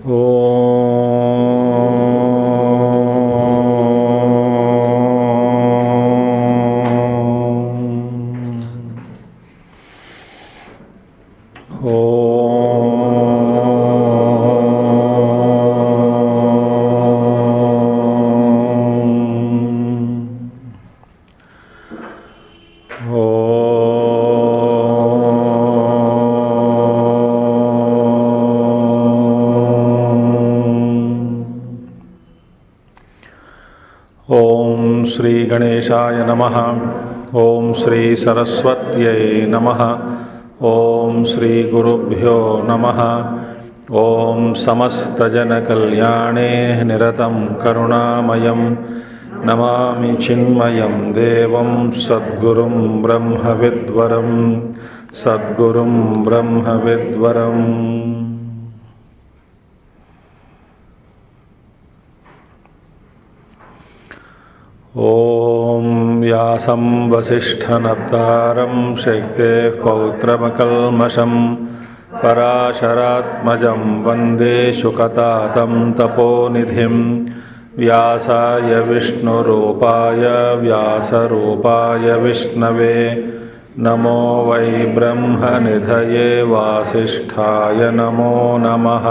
ओम श्री गणेशाय नमः। ओम श्री सरस्वत्यै नमः। ओम श्री गुरुभ्यो नमः। ओम समस्तजनकल्याणे निरतं करुणामयं नमामि चिन्मयं देवं सद्गुरुं ब्रह्मविद्वरं सद्गुरुं ब्रह्मविद्वरम्। ओम व्यासं वसिष्ठनप्तारं शक्तेः पौत्रमकल्मषं पराशरात्मजं वन्दे शुकतातं तपोनिधिं। व्यासाय विष्णुरूपाय व्यासरूपाय विष्णवे नमो वै ब्रह्मनिधये वासिष्ठाय नमो नमः।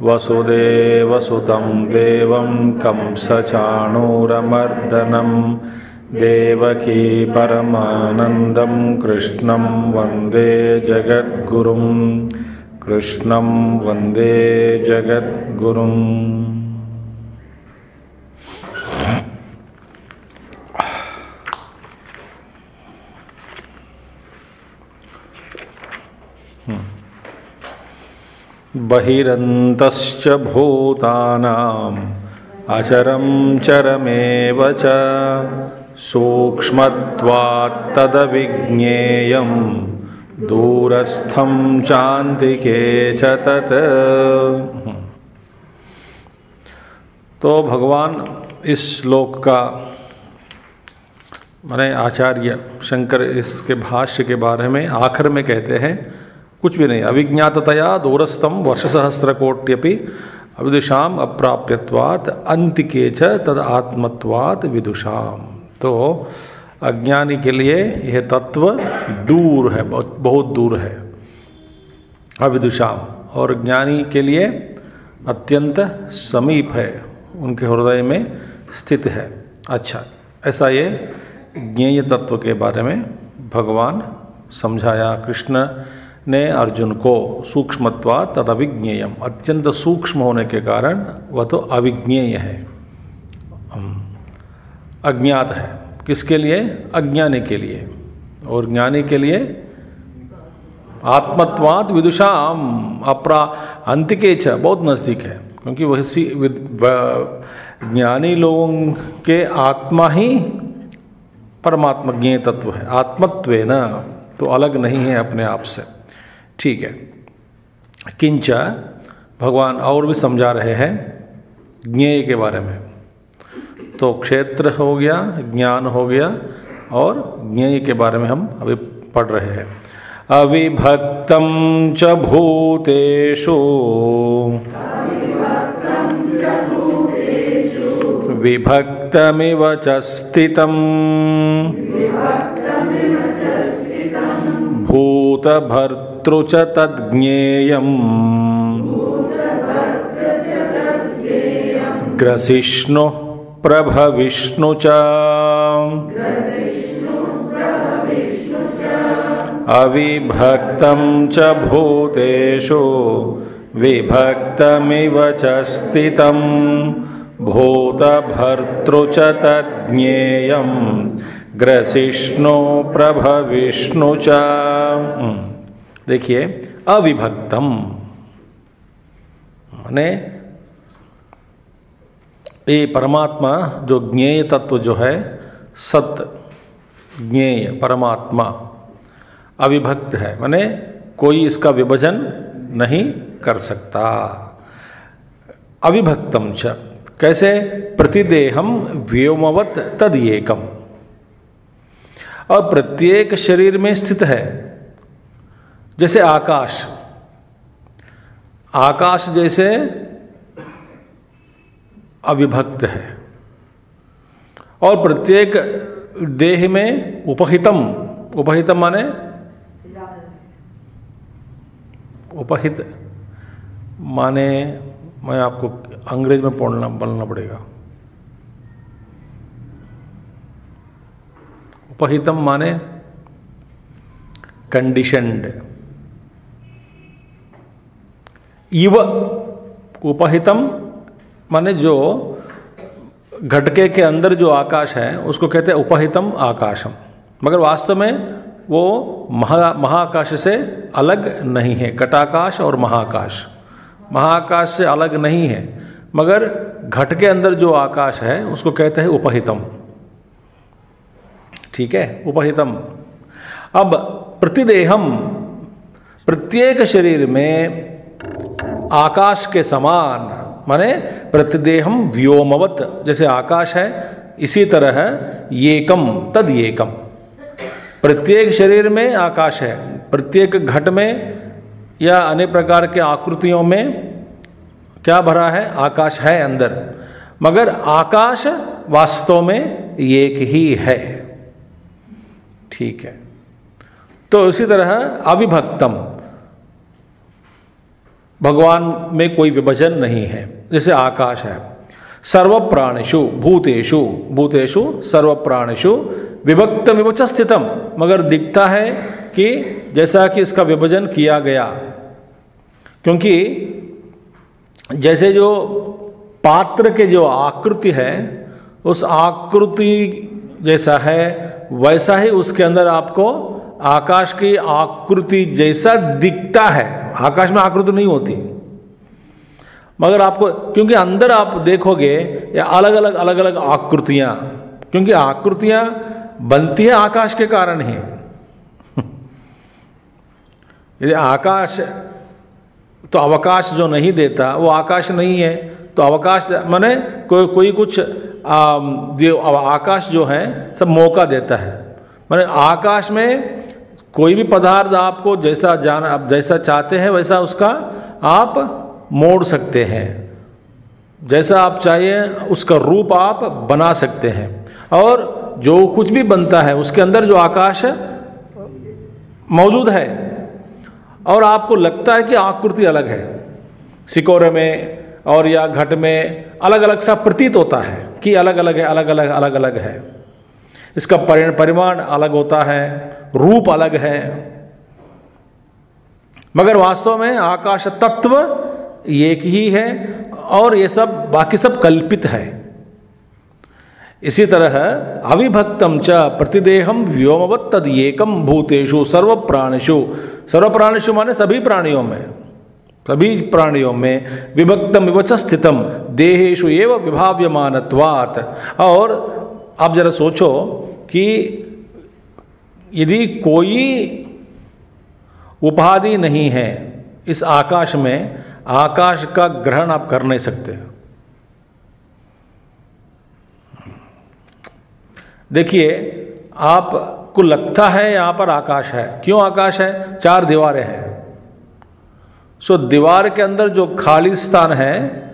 वसुदेवसुतं देवं कंसचाणूरमर्दनं देवकी परमानन्दं कृष्णं वन्दे जगद्गुरुं कृष्णं वन्दे जगद्गुरुम्। बहिरन्तश्च भूतानाम् अचरं चरमेव च सूक्ष्मत्वात् तदविज्ञेयं दूरस्थं चान्तिके च तत्। तो भगवान इस श्लोक का माने आचार्य शंकर इसके भाष्य के बारे में आखिर में कहते हैं कुछ भी नहीं। अविज्ञाततया दूरस्थम वर्षसहस्रकोट्यपि अविदुषाम अप्राप्यत्वात् अंतिके च तद आत्मत्वात् विदुषाम। तो अज्ञानी के लिए यह तत्व दूर है, बहुत दूर है अविदुषाम, और ज्ञानी के लिए अत्यंत समीप है, उनके हृदय में स्थित है। अच्छा, ऐसा ये ज्ञेय तत्व के बारे में भगवान समझाया। कृष्ण ने अर्जुन को सूक्ष्मत्वा तद अविज्ञेयम, अत्यंत सूक्ष्म होने के कारण वह तो अविज्ञेय है, अज्ञात है। किसके लिए? अज्ञानी के लिए। और ज्ञानी के लिए आत्मत्वात् विदुषाम अपरा अंतिके च, बहुत नज़दीक है, क्योंकि वह ज्ञानी लोगों के आत्मा ही परमात्मा ज्ञेय तत्व है। आत्मत्वे न, तो अलग नहीं है अपने आप से। ठीक है। किंच भगवान और भी समझा रहे हैं ज्ञेय के बारे में। तो क्षेत्र हो गया, ज्ञान हो गया, और ज्ञेय के बारे में हम अभी पढ़ रहे हैं। अविभक्तं च भूतेषु विभक्तमिव च स्थितं भूतभर्तृ च तद्ज्ञेयम् ग्रसिष्णुः प्रभविष्णु च। अविभक्तं च भूतेषु विभक्तमिव च स्थितं भूतभर्तृ च तद्ज्ञेयम् ग्रसिष्णु प्रभविष्णु च। देखिए, अविभक्तम माने ये परमात्मा जो ज्ञेय तत्व जो है, सत्य ज्ञेय परमात्मा अविभक्त है, माने कोई इसका विभाजन नहीं कर सकता। अविभक्तम च कैसे? प्रतिदेहम व्योमवत तदएकम, और प्रत्येक शरीर में स्थित है। जैसे आकाश, आकाश जैसे अविभक्त है, और प्रत्येक देह में उपहितम, उपहितम माने उपहित माने, मैं आपको अंग्रेज में बोलना पड़ेगा। उपहितम माने कंडीशनड, इव उपहितम माने जो घटके के अंदर जो आकाश है उसको कहते हैं उपहितम आकाशम, मगर वास्तव में वो महाकाश से अलग नहीं है। घटाकाश और महाकाश, महाकाश से अलग नहीं है, मगर घट के अंदर जो आकाश है उसको कहते हैं उपहितम। ठीक है, उपहितम। अब प्रतिदेहम, प्रत्येक शरीर में आकाश के समान, माने प्रतिदेहम व्योमवत, जैसे आकाश है इसी तरह येकम तद येकम, प्रत्येक शरीर में आकाश है, प्रत्येक घट में या अनेक प्रकार के आकृतियों में क्या भरा है, आकाश है अंदर, मगर आकाश वास्तव में एक ही है। ठीक है, तो इसी तरह अविभक्तम, भगवान में कोई विभाजन नहीं है। जैसे आकाश है, सर्व प्राणिषु भूतेषु, भूतेषु सर्व प्राणिषु विभक्तमिव च स्थितम, मगर दिखता है कि जैसा कि इसका विभाजन किया गया, क्योंकि जैसे जो पात्र के जो आकृति है उस आकृति जैसा है, वैसा ही उसके अंदर आपको आकाश की आकृति जैसा दिखता है। आकाश में आकृति नहीं होती, मगर आपको, क्योंकि अंदर आप देखोगे या अलग अलग आकृतियां, क्योंकि आकृतियां बनती है आकाश के कारण ही। यदि आकाश तो अवकाश जो नहीं देता वो आकाश नहीं है, तो अवकाश माने कोई कुछ आकाश जो है सब मौका देता है। माने आकाश में कोई भी पदार्थ आपको जैसा आप जैसा चाहते हैं वैसा उसका आप मोड़ सकते हैं, जैसा आप चाहिए उसका रूप आप बना सकते हैं, और जो कुछ भी बनता है उसके अंदर जो आकाश मौजूद है, और आपको लगता है कि आकृति अलग है, सिकोरे में और या घट में अलग अलग सा प्रतीत होता है कि अलग अलग है, इसका परिमाण अलग होता है, रूप अलग है, मगर वास्तव में आकाश तत्व एक ही है, और ये सब बाकी सब कल्पित है। इसी तरह अविभक्तम च प्रतिदेहम व्योमवत् तद एकम भूतेषु सर्व प्राणिषु, सर्व प्राणिषु माने सभी प्राणियों में, सभी प्राणियों में विभक्तम इव च स्थितम देहेषु एव विभाव्यमानत्वात्। और आप जरा सोचो कि यदि कोई उपाधि नहीं है इस आकाश में, आकाश का ग्रहण आप कर नहीं सकते। देखिए, आपको लगता है यहां पर आकाश है, क्यों आकाश है, चार दीवारें हैं, सो दीवार के अंदर जो खाली स्थान है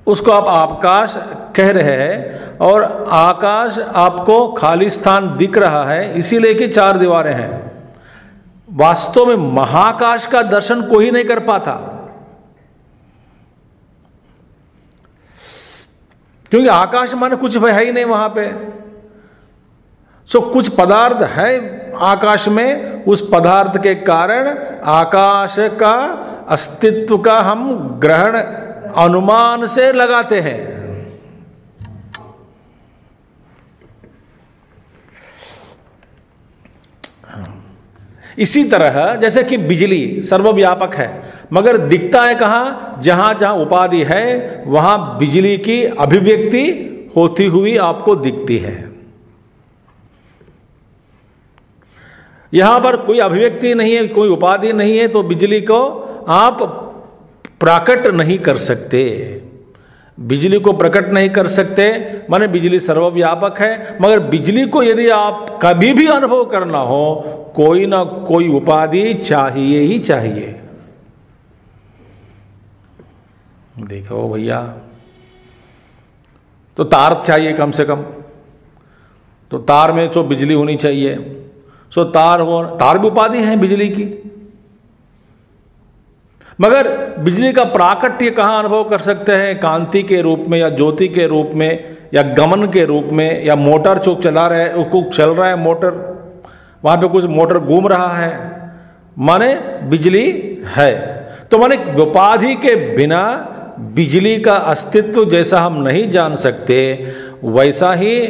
उसको आप आकाश कह रहे हैं, और आकाश आपको खाली स्थान दिख रहा है इसीलिए कि चार दीवारें हैं। वास्तव में महाकाश का दर्शन कोई नहीं कर पाता, क्योंकि आकाश माने कुछ है ही नहीं वहां पे। सो कुछ पदार्थ है आकाश में, उस पदार्थ के कारण आकाश का अस्तित्व का हम ग्रहण अनुमान से लगाते हैं। इसी तरह जैसे कि बिजली सर्वव्यापक है, मगर दिखता है कहां, जहां जहां उपाधि है वहां बिजली की अभिव्यक्ति होती हुई आपको दिखती है। यहां पर कोई अभिव्यक्ति नहीं है, कोई उपाधि नहीं है, तो बिजली को आप प्रकट नहीं कर सकते। बिजली को प्रकट नहीं कर सकते माने बिजली सर्वव्यापक है, मगर बिजली को यदि आप कभी भी अनुभव करना हो, कोई ना कोई उपाधि चाहिए ही चाहिए। देखो भैया, तो तार चाहिए कम से कम, तो तार में तो बिजली होनी चाहिए। सो तार भी उपाधि है बिजली की। मगर बिजली का प्राकट्य कहाँ अनुभव कर सकते हैं? कांति के रूप में, या ज्योति के रूप में, या गमन के रूप में, या मोटर जो चला रहा है, उसको चल रहा है मोटर, वहाँ पे कुछ मोटर घूम रहा है, माने बिजली है। तो माने उपाधि के बिना बिजली का अस्तित्व जैसा हम नहीं जान सकते, वैसा ही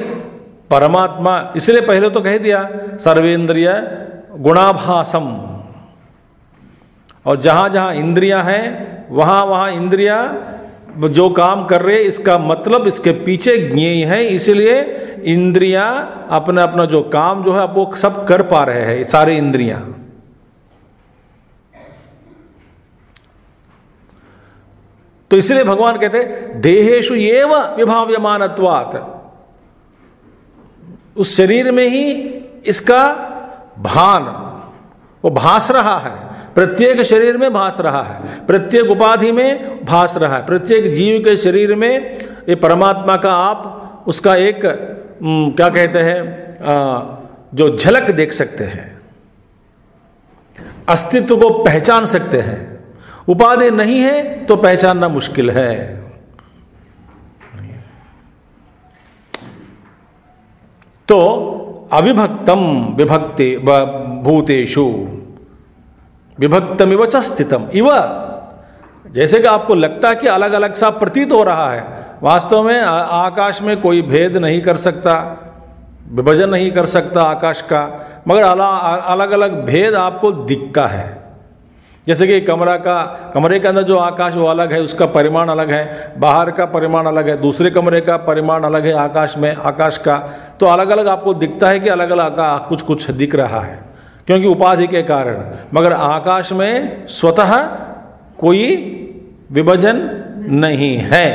परमात्मा। इसलिए पहले तो कह दिया सर्वेंद्रिय गुणाभासम, और जहाँ जहाँ इंद्रियां हैं वहाँ वहाँ इंद्रियां जो काम कर रहे हैं, इसका मतलब इसके पीछे ज्ञेय है। इसलिए इंद्रियां अपना अपना जो काम जो है वो सब कर पा रहे हैं, सारे इंद्रियां। तो इसलिए भगवान कहते हैं देहेषु एव विभाव्यमानत्वात्, उस शरीर में ही इसका भान वो भास रहा है, प्रत्येक शरीर में भास रहा है, प्रत्येक उपाधि में भास रहा है, प्रत्येक जीव के शरीर में ये परमात्मा का आप उसका एक क्या कहते हैं, जो झलक देख सकते हैं, अस्तित्व को पहचान सकते हैं। उपाधि नहीं है तो पहचानना मुश्किल है। तो अविभक्तम विभक्ति भूतेषु विभक्तमिव च स्थितम इव, जैसे कि आपको लगता है कि अलग अलग सा प्रतीत हो रहा है, वास्तव में आकाश में कोई भेद नहीं कर सकता, विभाजन नहीं कर सकता आकाश का, मगर अलग अलग भेद आपको दिखता है। जैसे कि कमरे के अंदर जो आकाश वो अलग है, उसका परिमाण अलग है, बाहर का परिमाण अलग है, दूसरे कमरे का परिमाण अलग है आकाश में, आकाश का, तो अलग अलग आपको दिखता है कि अलग अलग कुछ कुछ दिख रहा है, क्योंकि उपाधि के कारण। मगर आकाश में स्वतः कोई विभाजन नहीं है।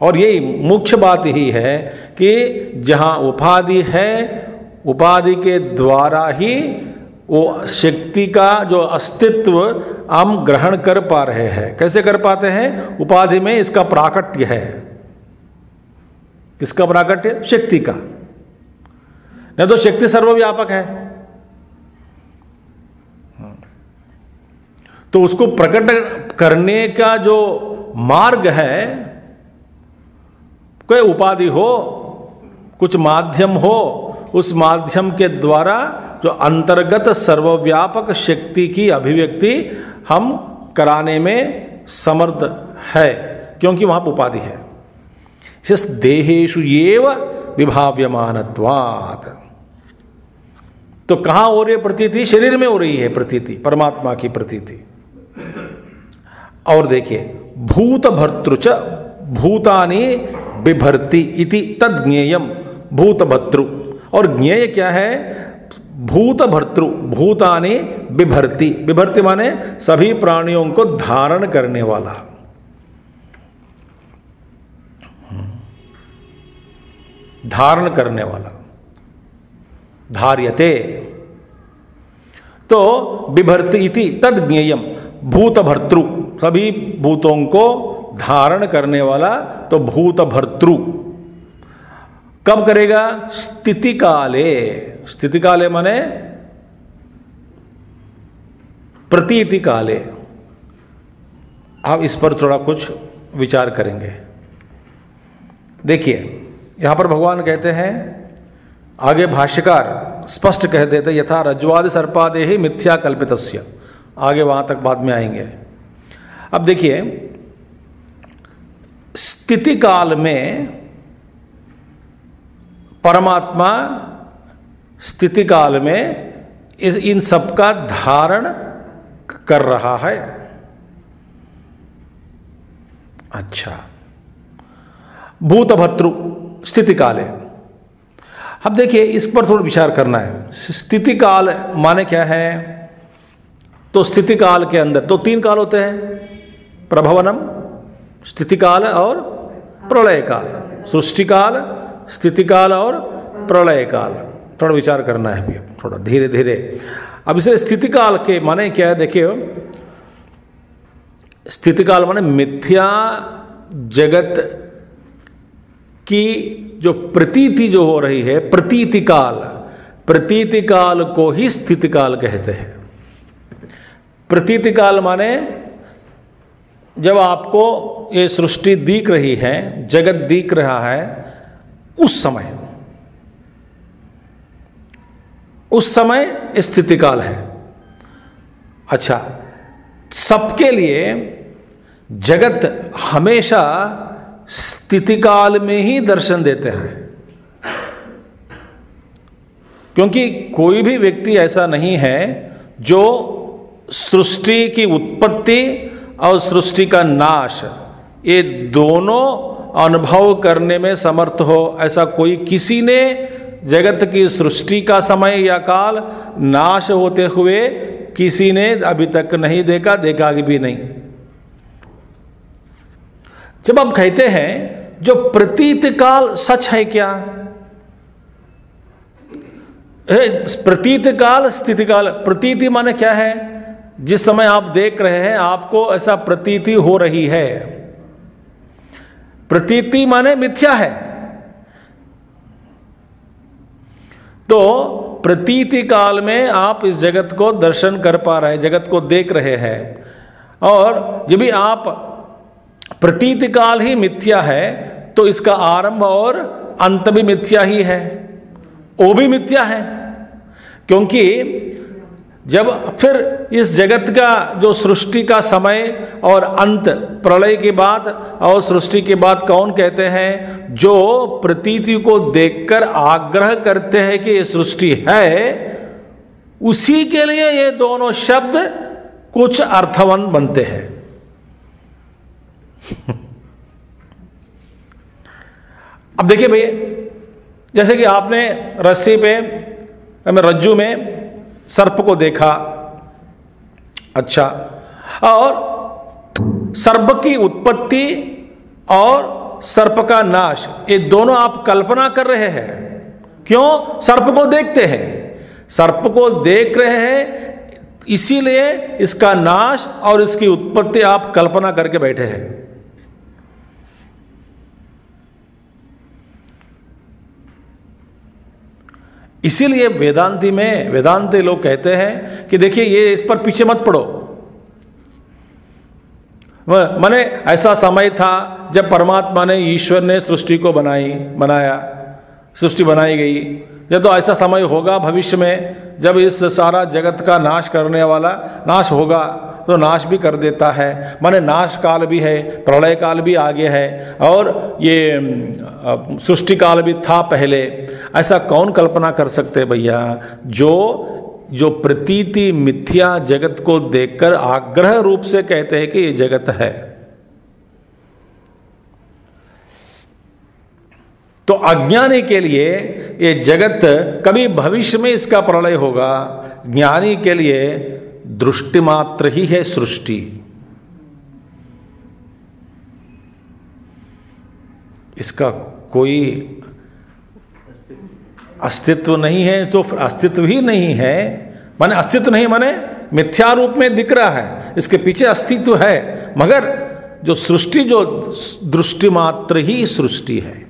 और यही मुख्य बात ही है कि जहां उपाधि है, उपाधि के द्वारा ही वो शक्ति का जो अस्तित्व हम ग्रहण कर पा रहे हैं। कैसे कर पाते हैं? उपाधि में इसका प्राकट्य है। किसका प्राकट्य? शक्ति का। नहीं तो शक्ति सर्वव्यापक है, तो उसको प्रकट करने का जो मार्ग है, कोई उपाधि हो, कुछ माध्यम हो, उस माध्यम के द्वारा जो अंतर्गत सर्वव्यापक शक्ति की अभिव्यक्ति हम कराने में समर्थ है, क्योंकि वहां उपाधि है। इस देहेषु एव विभाव्यमानत्वात्, तो कहां हो रही है प्रतीति? शरीर में हो रही है प्रतीति, परमात्मा की प्रतीति। और देखिए भूत भर्तृच भूतानि बिभर्ति इति तद ज्ञेयम भूत भर्तृ। और ज्ञेय क्या है? भूत भर्तृ, भूतानि बिभर्ति। बिभर्ति माने सभी प्राणियों को धारण करने वाला। धारण करने वाला, धार्यते। तो बिभर्ति इति तद ज्ञेयम भूत भर्तृ, सभी भूतों को धारण करने वाला, तो भूत भर्तृ। कब करेगा? स्थिति काले। स्थिति काले माने प्रतीति काले। आप इस पर थोड़ा कुछ विचार करेंगे। देखिए यहां पर भगवान कहते हैं, आगे भाष्यकार स्पष्ट कह देते, यथा रज्ज्वादि सर्पादे ही मिथ्या कल्पितस्य। आगे वहां तक बाद में आएंगे। अब देखिए स्थिति काल में परमात्मा स्थिति काल में इन सब का धारण कर रहा है। अच्छा, भूत भर्तृ स्थिति काल है। अब देखिए इस पर थोड़ा विचार करना है। स्थिति काल माने क्या है? तो स्थिति काल के अंदर तो तीन काल होते हैं, प्रभवनम, स्थिति काल और प्रलय काल। सृष्टि काल, स्थिति काल और प्रलय काल। थोड़ा विचार करना है अभी, थोड़ा धीरे धीरे। अब इसे स्थिति काल के माने क्या है? देखिए स्थिति काल माने मिथ्या जगत की जो प्रतीति जो हो रही है, प्रतीति काल को ही स्थिति काल कहते हैं। प्रतीति काल माने जब आपको ये सृष्टि दिख रही है, जगत दिख रहा है, उस समय स्थिति काल है। अच्छा, सबके लिए जगत हमेशा स्थिति काल में ही दर्शन देते हैं, क्योंकि कोई भी व्यक्ति ऐसा नहीं है जो सृष्टि की उत्पत्ति और सृष्टि का नाश ये दोनों अनुभव करने में समर्थ हो। ऐसा कोई किसी ने जगत की सृष्टि का समय या काल, नाश होते हुए किसी ने अभी तक नहीं देखा, देखा भी नहीं। जब हम कहते हैं जो प्रतीत काल सच है क्या? प्रतीत काल, स्थिति काल। प्रतीति माने क्या है? जिस समय आप देख रहे हैं आपको ऐसा प्रतीति हो रही है। प्रतीति माने मिथ्या है। तो प्रतीति काल में आप इस जगत को दर्शन कर पा रहे हैं, जगत को देख रहे हैं। और जब भी आप प्रतीति काल ही मिथ्या है तो इसका आरंभ और अंत भी मिथ्या ही है, वो भी मिथ्या है। क्योंकि जब फिर इस जगत का जो सृष्टि का समय और अंत, प्रलय के बाद और सृष्टि के बाद कौन कहते हैं? जो प्रतीति को देखकर आग्रह करते हैं कि ये सृष्टि है, उसी के लिए ये दोनों शब्द कुछ अर्थवान बनते हैं। अब देखिए भैया, जैसे कि आपने रस्सी पे, रज्जू में सर्प को देखा, अच्छा, और सर्प की उत्पत्ति और सर्प का नाश, ये दोनों आप कल्पना कर रहे हैं। क्यों? सर्प को देखते हैं, सर्प को देख रहे हैं, इसीलिए इसका नाश और इसकी उत्पत्ति आप कल्पना करके बैठे हैं। इसीलिए वेदांती लोग कहते हैं कि देखिए ये इस पर पीछे मत पड़ो। माने ऐसा समय था जब परमात्मा ने, ईश्वर ने सृष्टि को बनाया, सृष्टि बनाई गई। यह तो ऐसा समय होगा भविष्य में जब इस सारा जगत का नाश करने वाला नाश होगा, तो नाश भी कर देता है। माने नाश काल भी है, प्रलय काल भी आगे है, और ये सृष्टि काल भी था पहले। ऐसा कौन कल्पना कर सकते भैया? जो प्रतीति मिथ्या जगत को देखकर आग्रह रूप से कहते हैं कि ये जगत है। तो अज्ञानी के लिए ये जगत कभी भविष्य में इसका प्रलय होगा, ज्ञानी के लिए दृष्टि मात्र ही है सृष्टि। इसका कोई अस्तित्व नहीं है, तो अस्तित्व ही नहीं है। माने अस्तित्व नहीं माने मिथ्या रूप में दिख रहा है, इसके पीछे अस्तित्व है, मगर जो सृष्टि, जो दृष्टि मात्र ही सृष्टि है।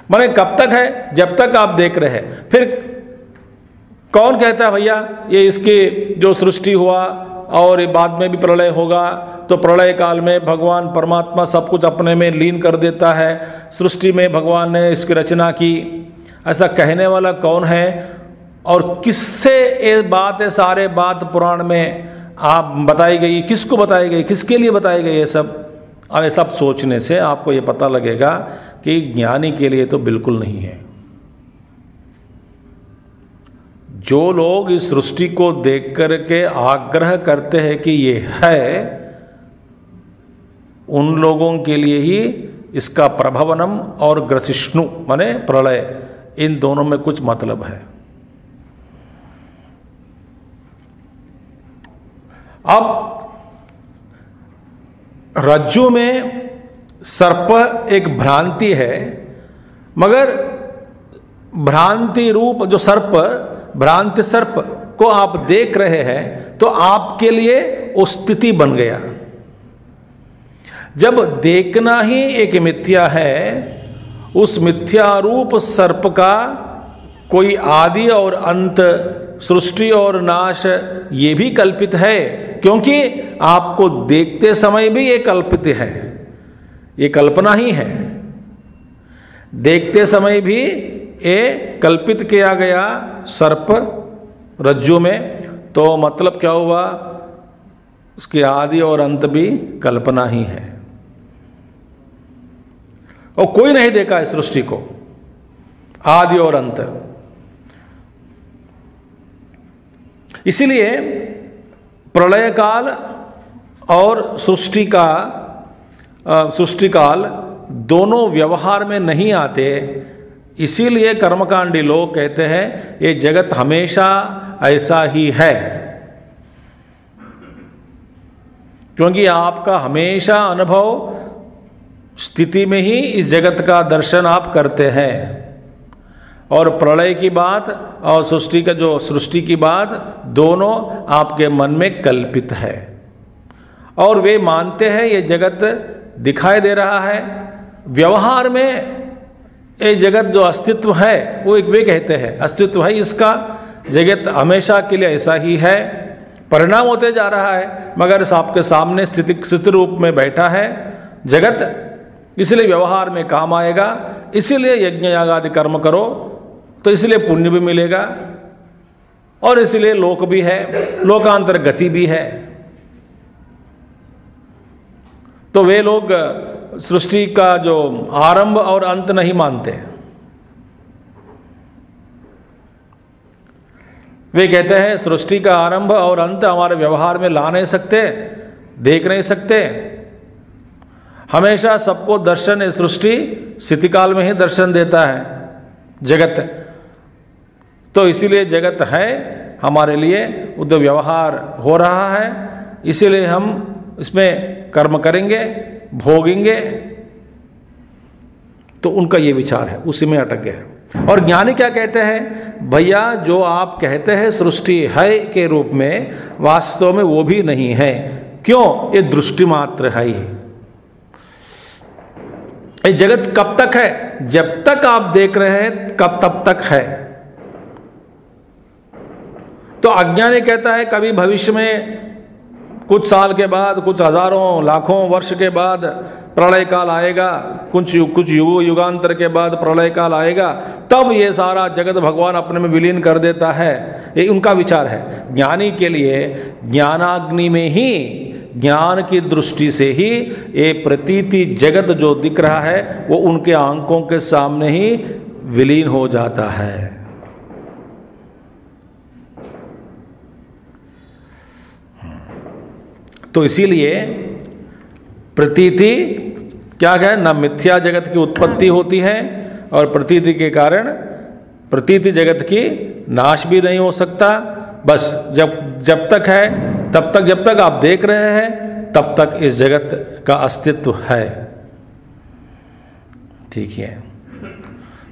माने कब तक है? जब तक आप देख रहे हैं। फिर कौन कहता है भैया ये इसकी जो सृष्टि हुआ और बाद में भी प्रलय होगा, तो प्रलय काल में भगवान परमात्मा सब कुछ अपने में लीन कर देता है, सृष्टि में भगवान ने इसकी रचना की। ऐसा कहने वाला कौन है? और किससे ये बात है? सारे बात पुराण में आप बताई गई, किसको बताई गई, किसके लिए बताई गई? ये सब, अब ये सब सोचने से आपको ये पता लगेगा कि ज्ञानी के लिए तो बिल्कुल नहीं है। जो लोग इस सृष्टि को देख करके आग्रह करते हैं कि ये है, उन लोगों के लिए ही इसका प्रभवनम और ग्रसिष्णु माने प्रलय, इन दोनों में कुछ मतलब है। अब रज्जु में सर्प एक भ्रांति है, मगर भ्रांति रूप जो सर्प, भ्रांति सर्प को आप देख रहे हैं, तो आपके लिए वो स्थिति बन गया। जब देखना ही एक मिथ्या है, उस मिथ्या रूप सर्प का कोई आदि और अंत, सृष्टि और नाश ये भी कल्पित है, क्योंकि आपको देखते समय भी ये कल्पित है, ये कल्पना ही है। देखते समय भी ये कल्पित किया गया सर्प रज्जु में, तो मतलब क्या हुआ, उसके आदि और अंत भी कल्पना ही है। और कोई नहीं देखा इस सृष्टि को, आदि और अंत। इसीलिए प्रलय काल और सृष्टि काल दोनों व्यवहार में नहीं आते। इसीलिए कर्मकांडी लोग कहते हैं ये जगत हमेशा ऐसा ही है, क्योंकि आपका हमेशा अनुभव स्थिति में ही इस जगत का दर्शन आप करते हैं। और प्रलय की बात और सृष्टि की बात दोनों आपके मन में कल्पित है, और वे मानते हैं ये जगत दिखाई दे रहा है। व्यवहार में ये जगत जो अस्तित्व है वो एक वे कहते हैं अस्तित्व है इसका, जगत हमेशा के लिए ऐसा ही है, परिणाम होते जा रहा है, मगर आपके सामने स्थिति रूप में बैठा है जगत, इसलिए व्यवहार में काम आएगा। इसीलिए यज्ञ याग आदि कर्म करो तो इसलिए पुण्य भी मिलेगा, और इसलिए लोक भी है, लोकांतर गति भी है। तो वे लोग सृष्टि का जो आरंभ और अंत नहीं मानते। वे कहते हैं सृष्टि का आरंभ और अंत हमारे व्यवहार में ला नहीं सकते, देख नहीं सकते। हमेशा सबको दर्शन सृष्टि स्थिति काल में ही दर्शन देता है जगत। तो इसीलिए जगत है हमारे लिए, उद्धव व्यवहार हो रहा है, इसीलिए हम इसमें कर्म करेंगे, भोगेंगे। तो उनका ये विचार है, उसी में अटक गए। और ज्ञानी क्या कहते हैं, भैया जो आप कहते हैं सृष्टि है के रूप में, वास्तव में वो भी नहीं है। क्यों? ये दृष्टि मात्र है ही। ये जगत कब तक है? जब तक आप देख रहे हैं कब तब तक है। तो अज्ञानी कहता है कभी भविष्य में, कुछ साल के बाद, कुछ हजारों लाखों वर्ष के बाद प्रलय काल आएगा, कुछ युगांतर के बाद प्रलय काल आएगा, तब ये सारा जगत भगवान अपने में विलीन कर देता है। ये उनका विचार है। ज्ञानी के लिए ज्ञानाग्नि में ही, ज्ञान की दृष्टि से ही ये प्रतीति जगत जो दिख रहा है वो उनके आंखों के सामने ही विलीन हो जाता है। तो इसीलिए प्रतीति क्या है, न मिथ्या जगत की उत्पत्ति होती है, और प्रतीति के कारण प्रतीति जगत की नाश भी नहीं हो सकता। बस जब तक है तब तक, जब तक आप देख रहे हैं तब तक इस जगत का अस्तित्व है। ठीक है।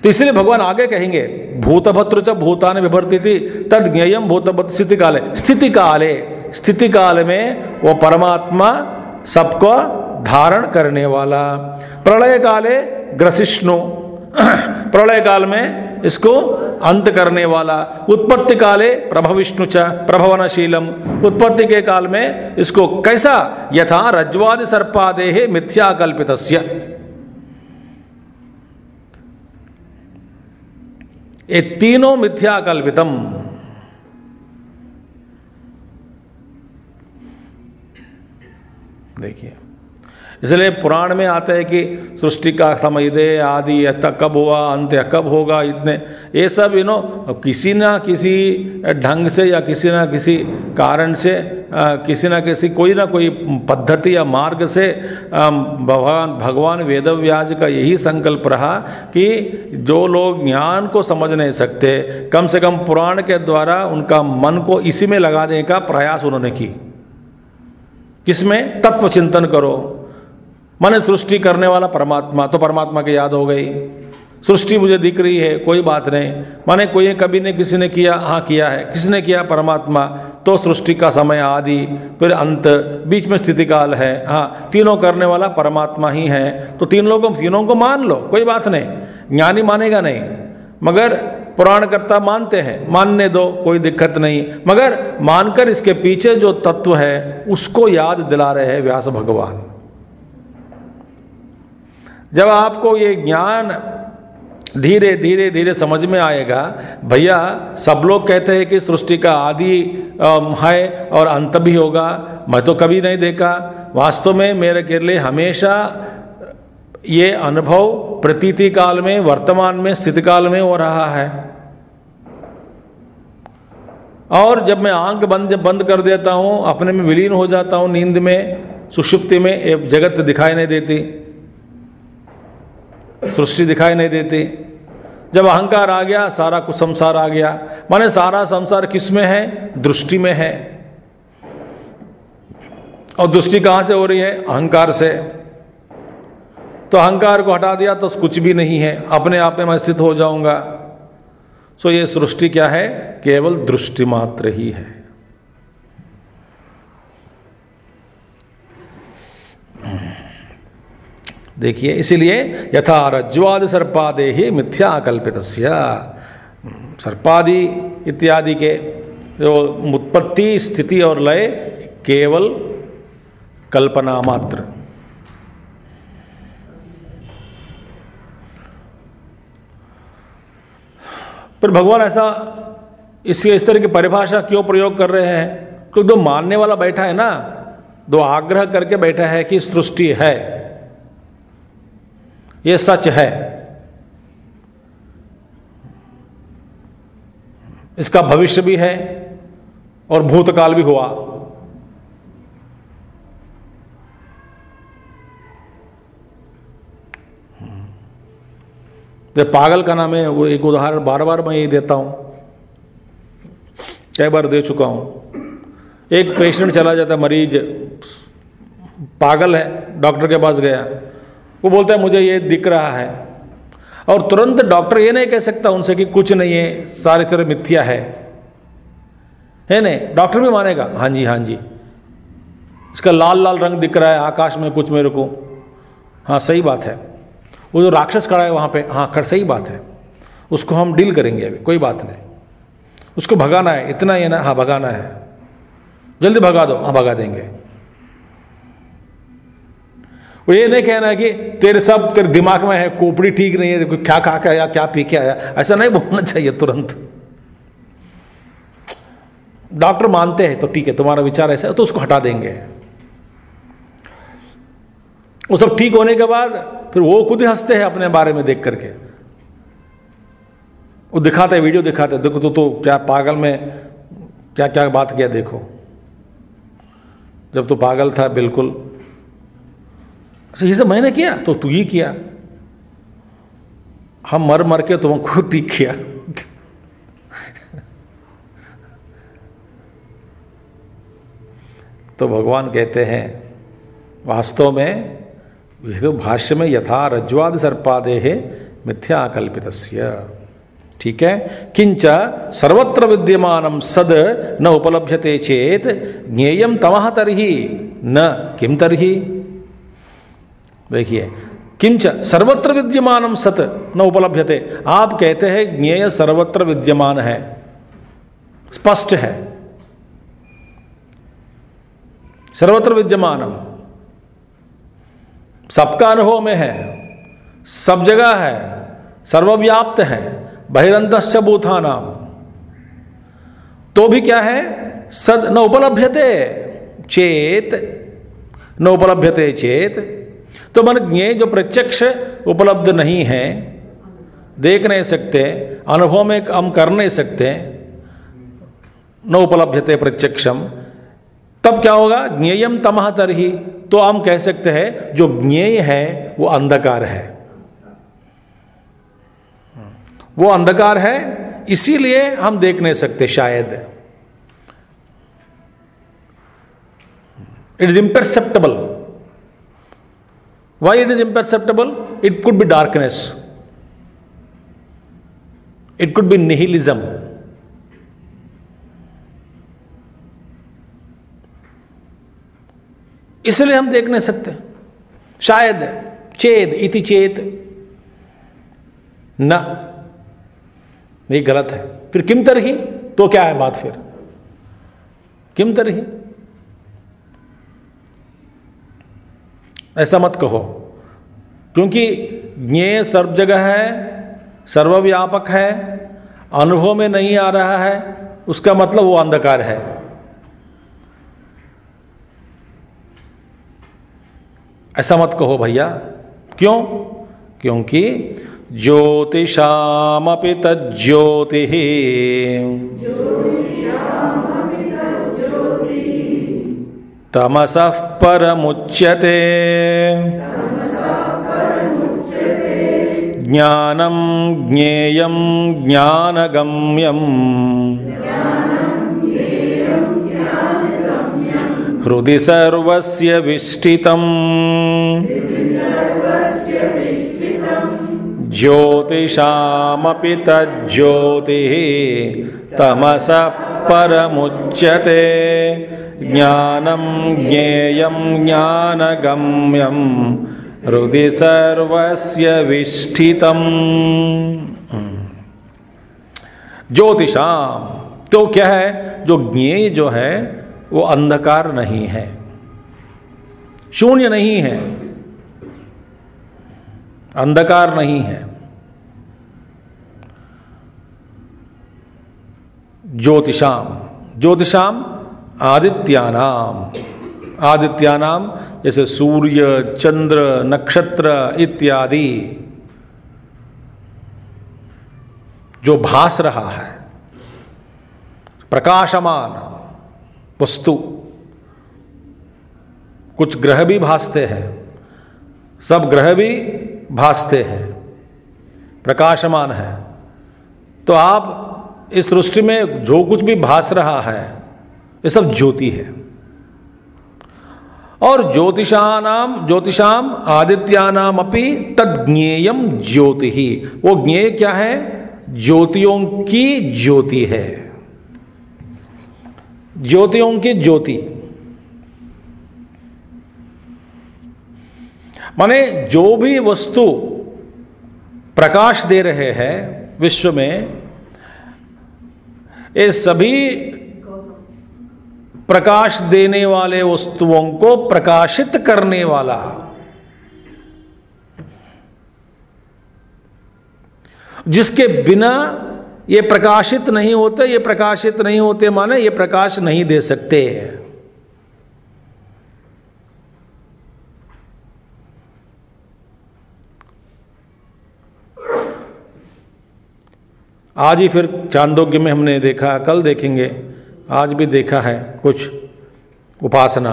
तो इसलिए भगवान आगे कहेंगे, भूतभद्र च भूतानि विभर्तिति तद ज्ञेयम भूतभद्र स्थिति काले। स्थिति काल में वो परमात्मा सबको धारण करने वाला। प्रलय काले ग्रसिष्णु, प्रलय काल में इसको अंत करने वाला। उत्पत्ति काले प्रभविष्णु च प्रभवनशीलम, उत्पत्ति के काल में इसको कैसा, यथा रज्ज्वादि सर्पादेः मिथ्या कल्पितस्य। ये तीनों मिथ्या कल्पितम। देखिए, इसलिए पुराण में आता है कि सृष्टि का समय दे, आदि कब हुआ, अंत्य कब होगा, इतने ये सब किसी ना किसी ढंग से या किसी ना किसी कारण से, किसी ना किसी कोई ना कोई पद्धति या मार्ग से भगवान वेदव्यास का यही संकल्प रहा कि जो लोग ज्ञान को समझ नहीं सकते, कम से कम पुराण के द्वारा उनका मन को इसी में लगाने का प्रयास उन्होंने की। किसमें? तत्व चिंतन करो। माने सृष्टि करने वाला परमात्मा, तो परमात्मा की याद हो गई। सृष्टि मुझे दिख रही है, कोई बात नहीं, माने कोई कभी ने किसी ने किया, हाँ किया है, किसने किया, परमात्मा, तो सृष्टि का समय आदि फिर अंत, बीच में स्थिति काल है, हाँ तीनों करने वाला परमात्मा ही है, तो तीनों को मान लो, कोई बात नहीं, ज्ञानी मानेगा नहीं, मगर पुराणकर्ता मानते हैं, मानने दो, कोई दिक्कत नहीं, मगर मानकर इसके पीछे जो तत्व है उसको याद दिला रहे हैं व्यास भगवान। जब आपको ये ज्ञान धीरे धीरे धीरे समझ में आएगा, भैया सब लोग कहते हैं कि सृष्टि का आदि है और अंत भी होगा, मैं तो कभी नहीं देखा, वास्तव में मेरे के लिए हमेशा ये अनुभव प्रतीति काल में, वर्तमान में, स्थिति काल में हो रहा है। और जब मैं आंख बंद कर देता हूँ, अपने में विलीन हो जाता हूँ, नींद में, सुषुप्ति में, एक जगत दिखाई नहीं देती, सृष्टि दिखाई नहीं देती। जब अहंकार आ गया, सारा कुछ संसार आ गया, माने सारा संसार किस में है, दृष्टि में है। और दृष्टि कहाँ से हो रही है, अहंकार से। तो अहंकार को हटा दिया तो कुछ भी नहीं है, अपने आप में मैं स्थित हो जाऊंगा। सो ये सृष्टि क्या है, केवल दृष्टि मात्र ही है। देखिए, इसीलिए यथा रज्ज्वादि सर्पादे ही मिथ्या कल्पितस्य, सर्पादि इत्यादि के जो उत्पत्ति, स्थिति और लय केवल कल्पना मात्र। पर भगवान ऐसा इस तरह की परिभाषा क्यों प्रयोग कर रहे हैं, क्योंकि दो मानने वाला बैठा है ना, दो आग्रह करके बैठा है कि सृष्टि है, ये सच है, इसका भविष्य भी है और भूतकाल भी हुआ। पागल का नाम है, वो एक उदाहरण बार बार मैं ये देता हूं, कई बार दे चुका हूं। एक पेशेंट चला जाता, मरीज पागल है, डॉक्टर के पास गया, वो बोलता है मुझे ये दिख रहा है, और तुरंत डॉक्टर ये नहीं कह सकता उनसे कि कुछ नहीं है, सारी तरह मिथ्या है नहीं, डॉक्टर भी मानेगा, हाँ जी हाँ जी, इसका लाल लाल रंग दिख रहा है आकाश में कुछ मेरे को, हाँ सही बात है। वो जो राक्षस खड़ा है वहाँ पे, हाँ खड़ सही बात है, उसको हम डील करेंगे अभी, कोई बात नहीं, उसको भगाना है, इतना ही है ना, हाँ भगाना है, जल्दी भगा दो, हाँ भगा देंगे। वो ये नहीं कहना है कि तेरे दिमाग में है, खोपड़ी ठीक नहीं है, क्या खा के आया, क्या पी के आया, ऐसा नहीं बोलना चाहिए तुरंत। डॉक्टर मानते हैं तो ठीक है, तुम्हारा विचार ऐसा है तो उसको हटा देंगे। वो सब ठीक होने के बाद फिर वो खुद ही हंसते हैं अपने बारे में देख करके, वो दिखाते हैं, वीडियो दिखाते हैं, देखो तो क्या पागल में क्या क्या बात किया, देखो जब तो पागल था बिल्कुल, ये सब मैंने किया तो तू ही किया, हम मर मर के तुमको ठीक किया। तो भगवान कहते हैं वास्तव में ये तो भाष्य में यथा रज्ज्वादि सर्पादे है मिथ्या कल्पितस्य, ठीक है। किंच सर्वत्र विद्यमानं सद न उपलभ्यते चेत ज्ञेयं तमः तर्हि न किम तर्हि। देखिए, किंच सर्वत्र विद्यमानं सत न उपलभ्यते, आप कहते हैं ज्ञेय सर्वत्र विद्यमान है, स्पष्ट है, सर्वत्र विद्यमानम, सबका अनुभव में है, सब जगह है, सर्वव्याप्त है, बहिरंतश्च भूतानाम, तो भी क्या है, सद न उपलभ्यते चेत, न उपलभ्यते चेत, तो मन ज्ञेय जो प्रत्यक्ष उपलब्ध नहीं है, देख नहीं सकते, अनुभव में हम कर नहीं सकते, न उपलभ्यते प्रत्यक्षम, तब क्या होगा, ज्ञेयम तमः तर्हि, तो हम कह सकते हैं जो ज्ञेय है वो अंधकार है, वो अंधकार है, इसीलिए हम देख नहीं सकते शायद, it is imperceptible. Why it is imperceptible? It could be darkness. It could be nihilism. इसलिए हम देख नहीं सकते। शायद चेद इति चेत न, ये गलत है। फिर किम तरही, तो क्या है बात फिर? किम तरही, ऐसा मत कहो, क्योंकि ज्ञेय सर्व जगह है, सर्वव्यापक है, अनुभव में नहीं आ रहा है, उसका मतलब वो अंधकार है। ऐसा मत कहो भैया। क्यों? क्योंकि ज्योतिषामपि तज्ज्योतिः तमसः परमुच्यते ज्ञानं ज्ञेयं ज्ञानगम्यं हृदि सर्वस्य विष्ठितम् ज्योतिषामपि तज्ज्योतिः तमसः परमुच्यते ज्ञानं ज्ञेयं ज्ञानगम्यं हृदि सर्वस्य विष्ठितम्। ज्योतिषाम तो क्या है? जो ज्ञेय जो है वो अंधकार नहीं है, शून्य नहीं है, अंधकार नहीं है। ज्योतिषाम, ज्योतिषाम आदित्यानाम, आदित्यानाम जैसे सूर्य, चंद्र, नक्षत्र इत्यादि जो भास रहा है, प्रकाशमान वस्तु, कुछ ग्रह भी भासते हैं, सब ग्रह भी भासते हैं, प्रकाशमान है। तो आप इस सृष्टि में जो कुछ भी भास रहा है ये सब ज्योति है। और ज्योतिषाम आदित्यानाम अपि तज्ज्ञेयम ज्योति ही, वो ज्ञेय क्या है? ज्योतियों की ज्योति है, ज्योतियों की ज्योति। माने जो भी वस्तु प्रकाश दे रहे हैं विश्व में, ये सभी प्रकाश देने वाले वस्तुओं को प्रकाशित करने वाला, जिसके बिना ये प्रकाशित नहीं होते, ये प्रकाशित नहीं होते माने ये प्रकाश नहीं दे सकते। आज ही फिर चांदोग्य में हमने देखा, कल देखेंगे, आज भी देखा है कुछ उपासना।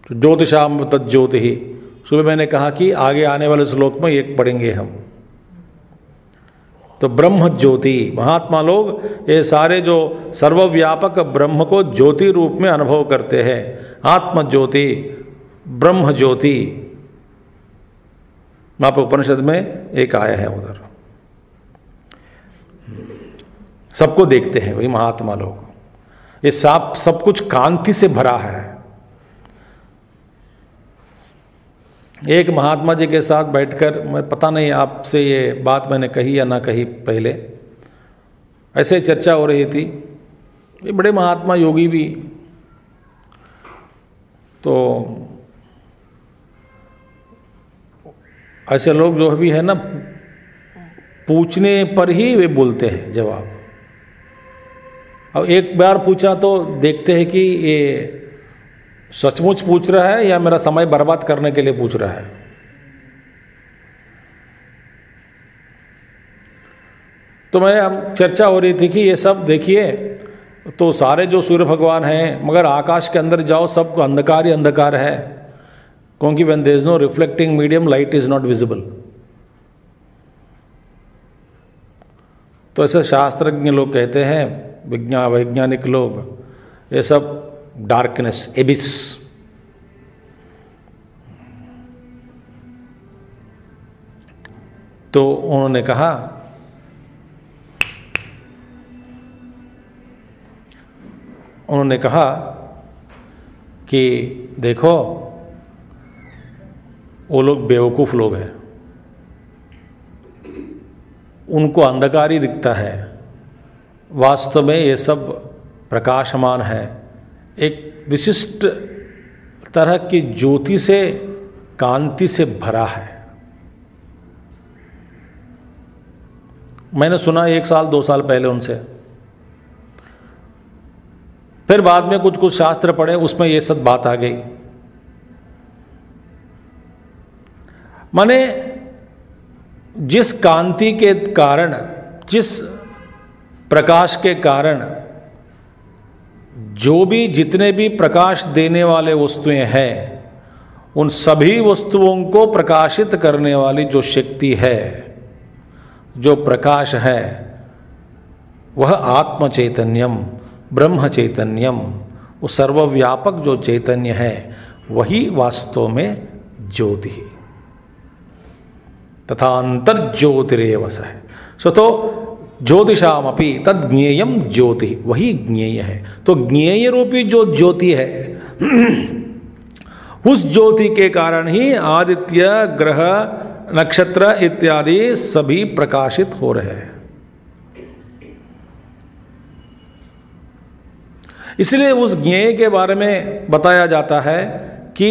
तो ज्योतिषाम तज्ज्योति ही, सुबह मैंने कहा कि आगे आने वाले श्लोक में एक पढ़ेंगे हम। तो ब्रह्म ज्योति, महात्मा लोग ये सारे जो सर्वव्यापक ब्रह्म को ज्योति रूप में अनुभव करते हैं। आत्म ज्योति, ब्रह्म ज्योति, वहां पर उपनिषद में एक आया है, उधर सबको देखते हैं वही महात्मा लोग। ये सब कुछ कांति से भरा है। एक महात्मा जी के साथ बैठकर, मैं पता नहीं आपसे ये बात मैंने कही या ना कही पहले, ऐसे चर्चा हो रही थी। ये बड़े महात्मा योगी भी, तो ऐसे लोग जो भी है ना, पूछने पर ही वे बोलते हैं जवाब। अब एक बार पूछा तो देखते हैं कि ये सचमुच पूछ रहा है या मेरा समय बर्बाद करने के लिए पूछ रहा है। तो मैं चर्चा हो रही थी कि ये सब देखिए, तो सारे जो सूर्य भगवान हैं, मगर आकाश के अंदर जाओ सब अंधकार ही अंधकार है, क्योंकि when there is no reflecting medium, light is not visible। तो ऐसे शास्त्रज्ञ लोग कहते हैं, वैज्ञानिक लोग, ये सब डार्कनेस, एबिस। तो उन्होंने कहा कि देखो वो लोग बेवकूफ़ लोग हैं, उनको अंधकार ही दिखता है, वास्तव में ये सब प्रकाशमान है, एक विशिष्ट तरह की ज्योति से, कांति से भरा है। मैंने सुना 1 साल 2 साल पहले उनसे, फिर बाद में कुछ शास्त्र पढ़े, उसमें ये सब बात आ गई। माने जिस कांति के कारण, जिस प्रकाश के कारण जो भी जितने भी प्रकाश देने वाले वस्तुएं हैं, उन सभी वस्तुओं को प्रकाशित करने वाली जो शक्ति है, जो प्रकाश है, वह आत्म चैतन्यम, ब्रह्म चैतन्यम, वो सर्वव्यापक जो चैतन्य है, वही वास्तव में ज्योति है। तथा अंतर्ज्योतिरेव सः। सो तो ज्योतिषामपि तद ज्ञेयम ज्योति, वही ज्ञेय है। तो ज्ञेय रूपी जो ज्योति है, उस ज्योति के कारण ही आदित्य, ग्रह, नक्षत्र इत्यादि सभी प्रकाशित हो रहे हैं। इसलिए उस ज्ञेय के बारे में बताया जाता है कि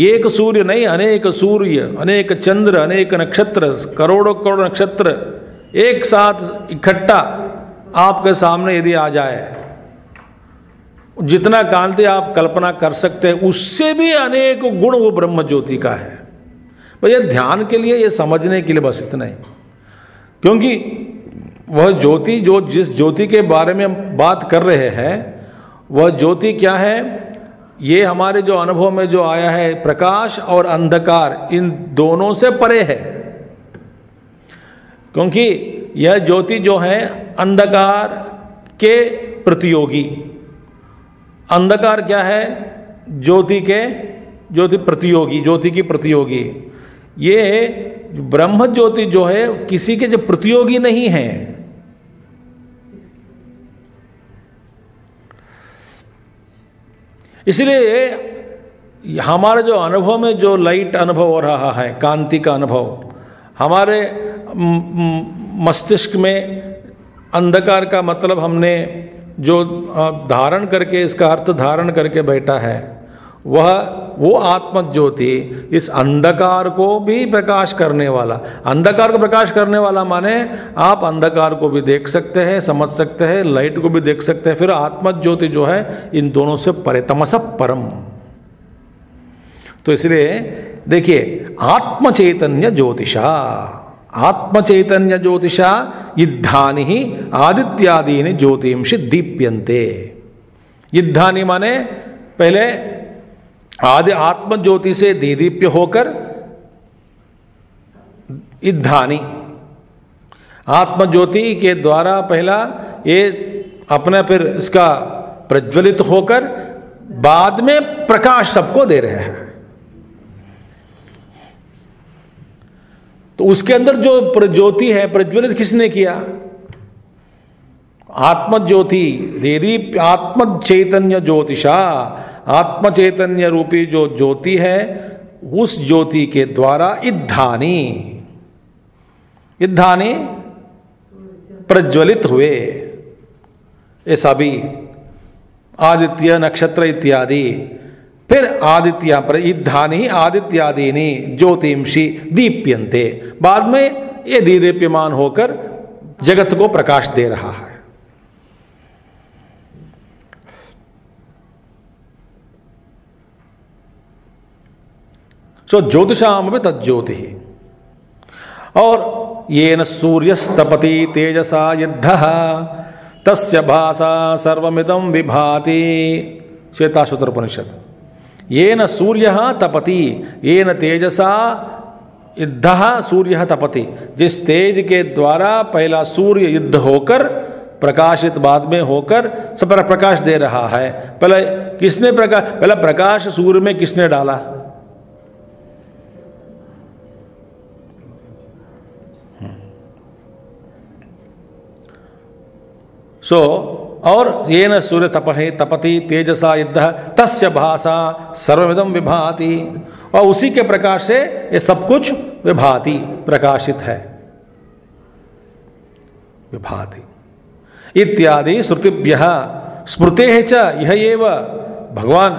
एक सूर्य नहीं, अनेक सूर्य, अनेक चंद्र, अनेक नक्षत्र, करोड़ों करोड़ नक्षत्र एक साथ इकट्ठा आपके सामने यदि आ जाए, जितना कांति आप कल्पना कर सकते हैं, उससे भी अनेक गुण वो ब्रह्म ज्योति का है। भैया ध्यान के लिए, ये समझने के लिए बस इतना ही, क्योंकि वह ज्योति, जो जिस ज्योति के बारे में हम बात कर रहे हैं, वह ज्योति क्या है, ये हमारे जो अनुभव में जो आया है, प्रकाश और अंधकार इन दोनों से परे है। क्योंकि यह ज्योति जो है अंधकार के प्रतियोगी। अंधकार क्या है? ज्योति प्रतियोगी, ज्योति की प्रतियोगी। ये ब्रह्म ज्योति जो है किसी के जो प्रतियोगी नहीं है। इसलिए हमारे जो अनुभव में जो लाइट अनुभव हो रहा है, कांति का अनुभव, हमारे मस्तिष्क में अंधकार का मतलब हमने जो धारण करके, इसका अर्थ धारण करके बैठा है, वो आत्म ज्योति इस अंधकार को भी प्रकाश करने वाला। अंधकार को प्रकाश करने वाला माने आप अंधकार को भी देख सकते हैं, समझ सकते हैं, लाइट को भी देख सकते हैं। फिर आत्म ज्योति जो है इन दोनों से परे, तमस परम। तो इसलिए देखिए, आत्म चैतन्य ज्योतिषा, आत्म चैतन्य ज्योतिषा इद्धानि ही आदित्यादीनि ज्योतिंषि दीप्यन्ते। इद्धानि माने पहले आदि आत्म ज्योति से देदीप्य होकर, इद्धानि आत्म ज्योति के द्वारा पहला ये अपना, फिर इसका प्रज्वलित होकर बाद में प्रकाश सबको दे रहे हैं। तो उसके अंदर जो ज्योति है प्रज्वलित किसने किया? आत्म ज्योति देदीप, आत्म चैतन्य ज्योतिषा, आत्म चैतन्य रूपी जो ज्योति है, उस ज्योति के द्वारा इद्धानि, इद्धानि प्रज्वलित हुए ये सभी आदित्य, नक्षत्र इत्यादि। फिर आदित्य पर इद्धानि आदित्यादीनि ज्योतिंषि दीप्यन्ते, बाद में ये दीप्यमान होकर जगत को प्रकाश दे रहा है। सो ज्योतिषाम भी तज्ज्योति। और येन सूर्यस्तपति तेजसा युद्धः तस्य भासा सर्वमिदं विभाति। श्वेताश्वतर उपनिषद। येन सूर्यः तपति, येन तेजसा युद्धः सूर्यः तपति। जिस तेज के द्वारा पहला सूर्य युद्ध होकर प्रकाशित, बाद में होकर सब पर प्रकाश दे रहा है। पहले किसने प्रकाश, पहला प्रकाश सूर्य में किसने डाला? और येन सूर्य तपति तेजसा युद्धः तस्य भासा सर्वमिदं विभाति, और उसी के प्रकाश से ये सब कुछ विभाति प्रकाशित है, विभाति इत्यादि श्रुतिभ्यः स्मृतेः च इह एव भगवान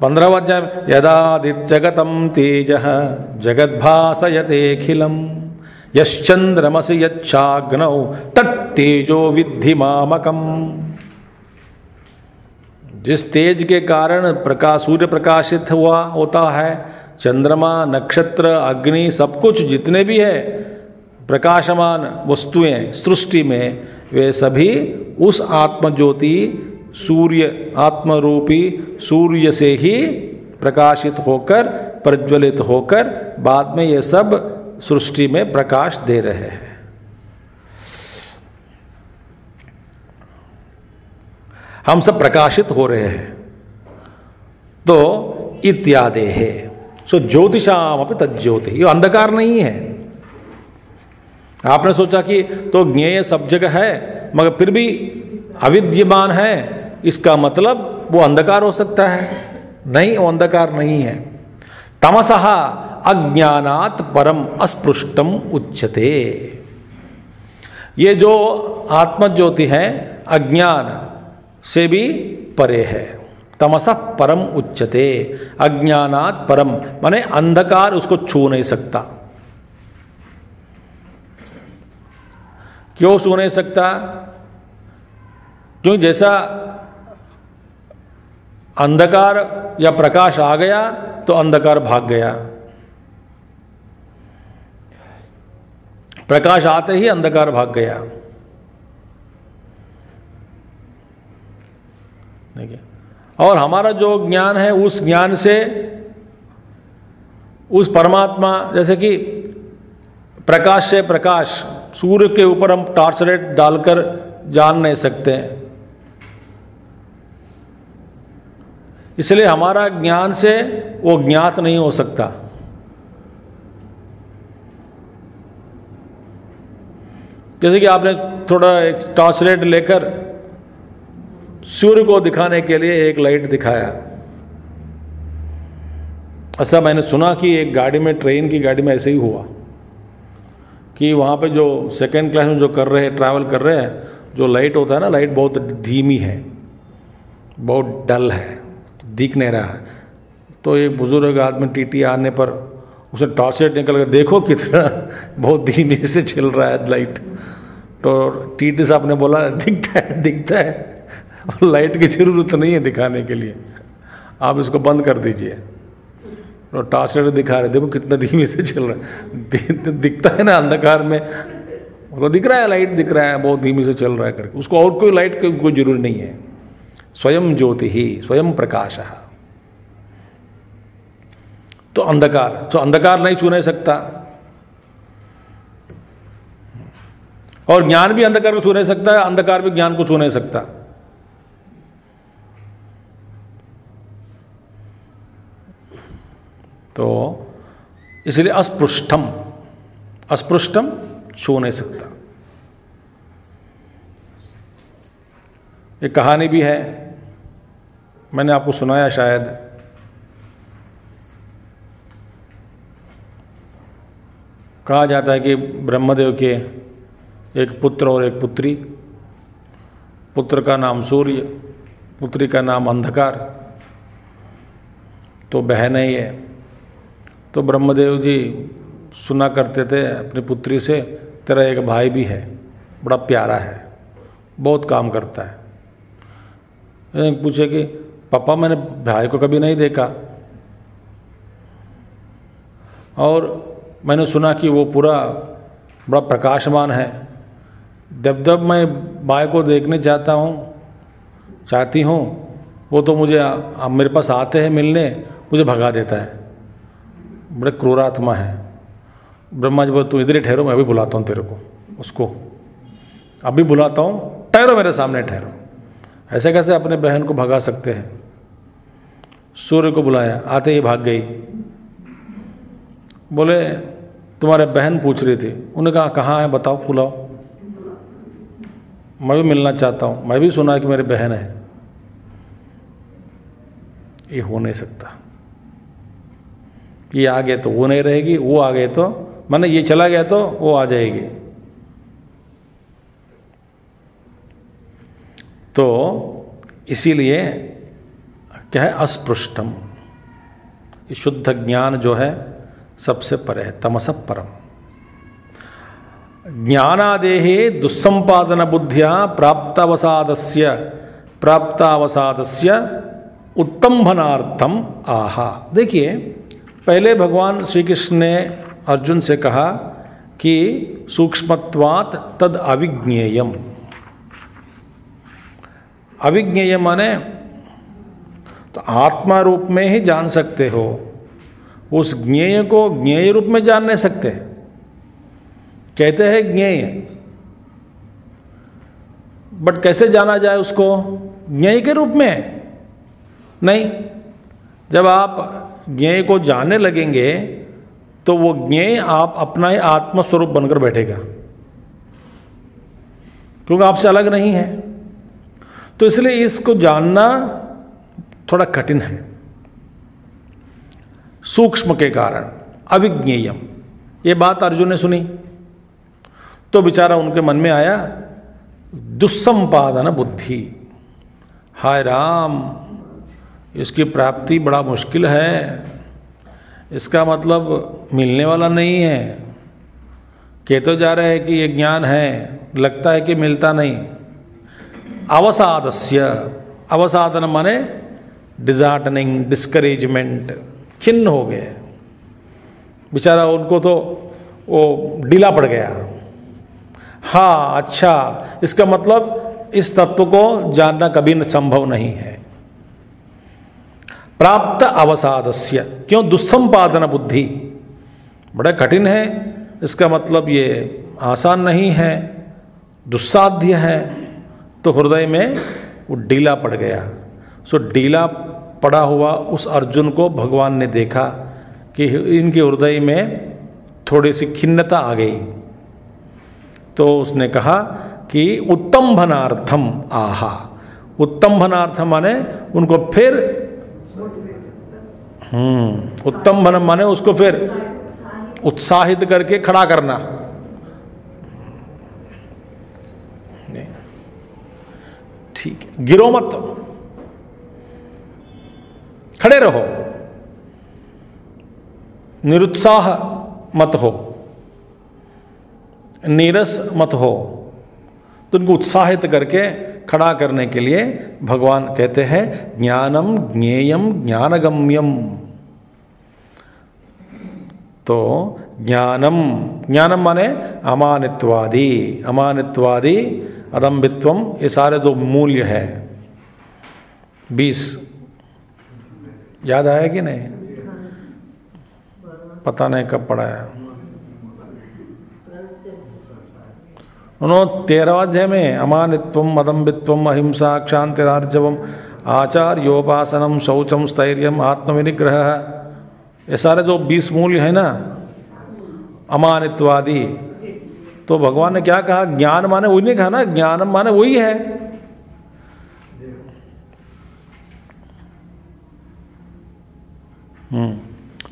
15वां अध्याय में यदादित्यगतं तेजः जगद्भासयतेऽखिलं यश्चंद्रमसि यच्चाग्नौ तत्तेजो विद्धि मामकम्। जिस तेज के कारण सूर्य प्रकाशित होता है, चंद्रमा, नक्षत्र, अग्नि, सब कुछ जितने भी है प्रकाशमान वस्तुएं सृष्टि में, वे सभी उस आत्मज्योति सूर्य आत्मरूपी सूर्य से ही प्रकाशित होकर प्रज्वलित होकर बाद में ये सब सृष्टि में प्रकाश दे रहे हैं। हम सब प्रकाशित हो रहे हैं। तो इत्यादि है। सो ज्योतिषाम अपि तज्ज्योति, ये अंधकार नहीं है। आपने सोचा कि तो ज्ञेय सब जगह है मगर फिर भी अविद्यमान है, इसका मतलब वो अंधकार हो सकता है? नहीं, वो अंधकार नहीं है। तमसः अज्ञानात् परम अस्पृष्टम उच्यते। ये जो आत्मज्योति है अज्ञान से भी परे है। तमसः परम उच्यते, अज्ञानात् परम माने अंधकार उसको छू नहीं सकता। क्यों छू नहीं सकता? क्योंकि जैसा अंधकार या प्रकाश आ गया तो अंधकार भाग गया, प्रकाश आते ही अंधकार भाग गया। देखिए, और हमारा जो ज्ञान है उस ज्ञान से उस परमात्मा, जैसे कि प्रकाश से प्रकाश, सूर्य के ऊपर हम टॉर्च लाइट डालकर जान नहीं सकते हैं, इसलिए हमारा ज्ञान से वो ज्ञात नहीं हो सकता। जैसे कि आपने थोड़ा टॉर्च लाइट लेकर सूर्य को दिखाने के लिए एक लाइट दिखाया। ऐसा मैंने सुना कि एक गाड़ी में, ट्रेन की गाड़ी में ऐसे ही हुआ कि वहाँ पे जो सेकेंड क्लास में जो कर रहे हैं, ट्रैवल कर रहे हैं, जो लाइट होता है ना, लाइट बहुत धीमी है, बहुत डल है, दिख नहीं रहा है। तो एक बुजुर्ग आदमी टीटी आने पर उसे टॉर्च लाइट निकल कर देखो कितना बहुत धीमी से चल रहा है लाइट। तो टीटी साहब ने बोला दिखता है, दिखता है, और लाइट की जरूरत नहीं है दिखाने के लिए, आप इसको बंद कर दीजिए। तो टॉर्च लाइट दिखा रहे, देखो कितना धीमी से चल रहा है, दिखता है ना अंधकार में, तो दिख रहा है, लाइट दिख रहा है, बहुत धीमी से चल रहा है करके, उसको और कोई लाइट की कोई जरूरत नहीं है। स्वयं ज्योति ही स्वयं प्रकाश है। तो अंधकार, तो अंधकार नहीं छू नहीं सकता, और ज्ञान भी अंधकार को छू नहीं सकता है, अंधकार भी ज्ञान को छू नहीं सकता। तो इसलिए अस्पृष्टम, अस्पृष्टम छू नहीं सकता। एक कहानी भी है, मैंने आपको सुनाया शायद। कहा जाता है कि ब्रह्मदेव के एक पुत्र और एक पुत्री, पुत्र का नाम सूर्य, पुत्री का नाम अंधकार, तो बहन ही है। तो ब्रह्मदेव जी सुना करते थे अपनी पुत्री से, तेरा एक भाई भी है, बड़ा प्यारा है, बहुत काम करता है। पूछे कि पापा मैंने भाई को कभी नहीं देखा, और मैंने सुना कि वो पूरा बड़ा प्रकाशमान है, जब मैं भाई को देखने चाहती हूँ वो तो मुझे मेरे पास आते हैं मिलने, मुझे भगा देता है, बड़े क्रूरात्मा है। ब्रह्मा जी बोले तू इधर ही ठहरो, मैं अभी बुलाता हूँ तेरे को, उसको अभी बुलाता हूँ, ठहरो मेरे सामने ठहरो। ऐसे कैसे अपने बहन को भगा सकते हैं? सूर्य को बुलाया, आते ही भाग गई। बोले तुम्हारे बहन पूछ रही थी, उन्होंने कहा कहाँ है बताओ, बुलाओ। मैं भी मिलना चाहता हूँ, मैं भी सुना कि मेरी बहन है, ये हो नहीं सकता। ये आ गए तो वो नहीं रहेगी, वो आ गए तो माने ये चला गया तो वो आ जाएगी। तो इसीलिए क्या है, अस्पृष्टम, ये शुद्ध ज्ञान जो है सबसे परे है, तमस परम। ज्ञानादेहे दुस्संपादन बुद्धिया प्राप्तावसादस्य उत्तंभनार्थम आहा। देखिए, पहले भगवान श्री कृष्ण ने अर्जुन से कहा कि सूक्ष्मत्वात् तद अविज्ञेयम। अविज्ञेय माने तो आत्मा रूप में ही जान सकते हो, उस ज्ञेय को ज्ञेय रूप में जान नहीं सकते। कहते हैं ज्ञेय, बट कैसे जाना जाए उसको? ज्ञेय के रूप में नहीं। जब आप ज्ञेय को जानने लगेंगे तो वो ज्ञेय आप अपना ही आत्मस्वरूप बनकर बैठेगा, क्योंकि आपसे अलग नहीं है। तो इसलिए इसको जानना थोड़ा कठिन है सूक्ष्म के कारण, अविज्ञेयम। ये बात अर्जुन ने सुनी तो बेचारा उनके मन में आया दुस्संपादन बुद्धि। हाय राम, इसकी प्राप्ति बड़ा मुश्किल है, इसका मतलब मिलने वाला नहीं है। कह तो जा रहे हैं कि ये ज्ञान है, लगता है कि मिलता नहीं। अवसादस्य, अवसादन माने डिजार्टनिंग, डिस्करेजमेंट, खिन्न हो गए बेचारा, उनको तो वो ढीला पड़ गया। हाँ अच्छा, इसका मतलब इस तत्व को जानना कभी संभव नहीं है। प्राप्त अवसादस्य, क्यों? दुस्संपादन बुद्धि, बड़ा कठिन है, इसका मतलब ये आसान नहीं है, दुस्साध्य है। तो हृदय में वो ढीला पड़ गया। सो ढीला पड़ा हुआ उस अर्जुन को भगवान ने देखा कि इनके हृदय में थोड़ी सी खिन्नता आ गई। तो उसने कहा कि उत्तंभनार्थम आहा। उत्तंभनार्थम माने उनको फिर उत्तंभन माने उसको फिर उत्साहित करके खड़ा करना। ठीक है, गिरो मत, खड़े रहो, निरुत्साह मत हो, नीरस मत हो। तो उनको उत्साहित करके खड़ा करने के लिए भगवान कहते हैं ज्ञानम ज्ञेयम ज्ञानगम्यम। तो ज्ञानम, ज्ञानम माने अमानित्वादि, अमानित्वादि अदम्बित्वम, ये सारे जो मूल्य है 20 याद आया कि नहीं? पता नहीं कब पढ़ा है उन्होंने 13वें अध्याय में। अमानित्वम अदम्बित्वम अहिंसा क्षांतिरार्जवम आचार्योपासनम शौचम स्थैर्यम आत्मविनिग्रह, ये सारे जो 20 मूल्य है ना अमानित्वादि। तो भगवान ने क्या कहा? ज्ञान माने वही नहीं कहा ना, ज्ञानम माने वही है।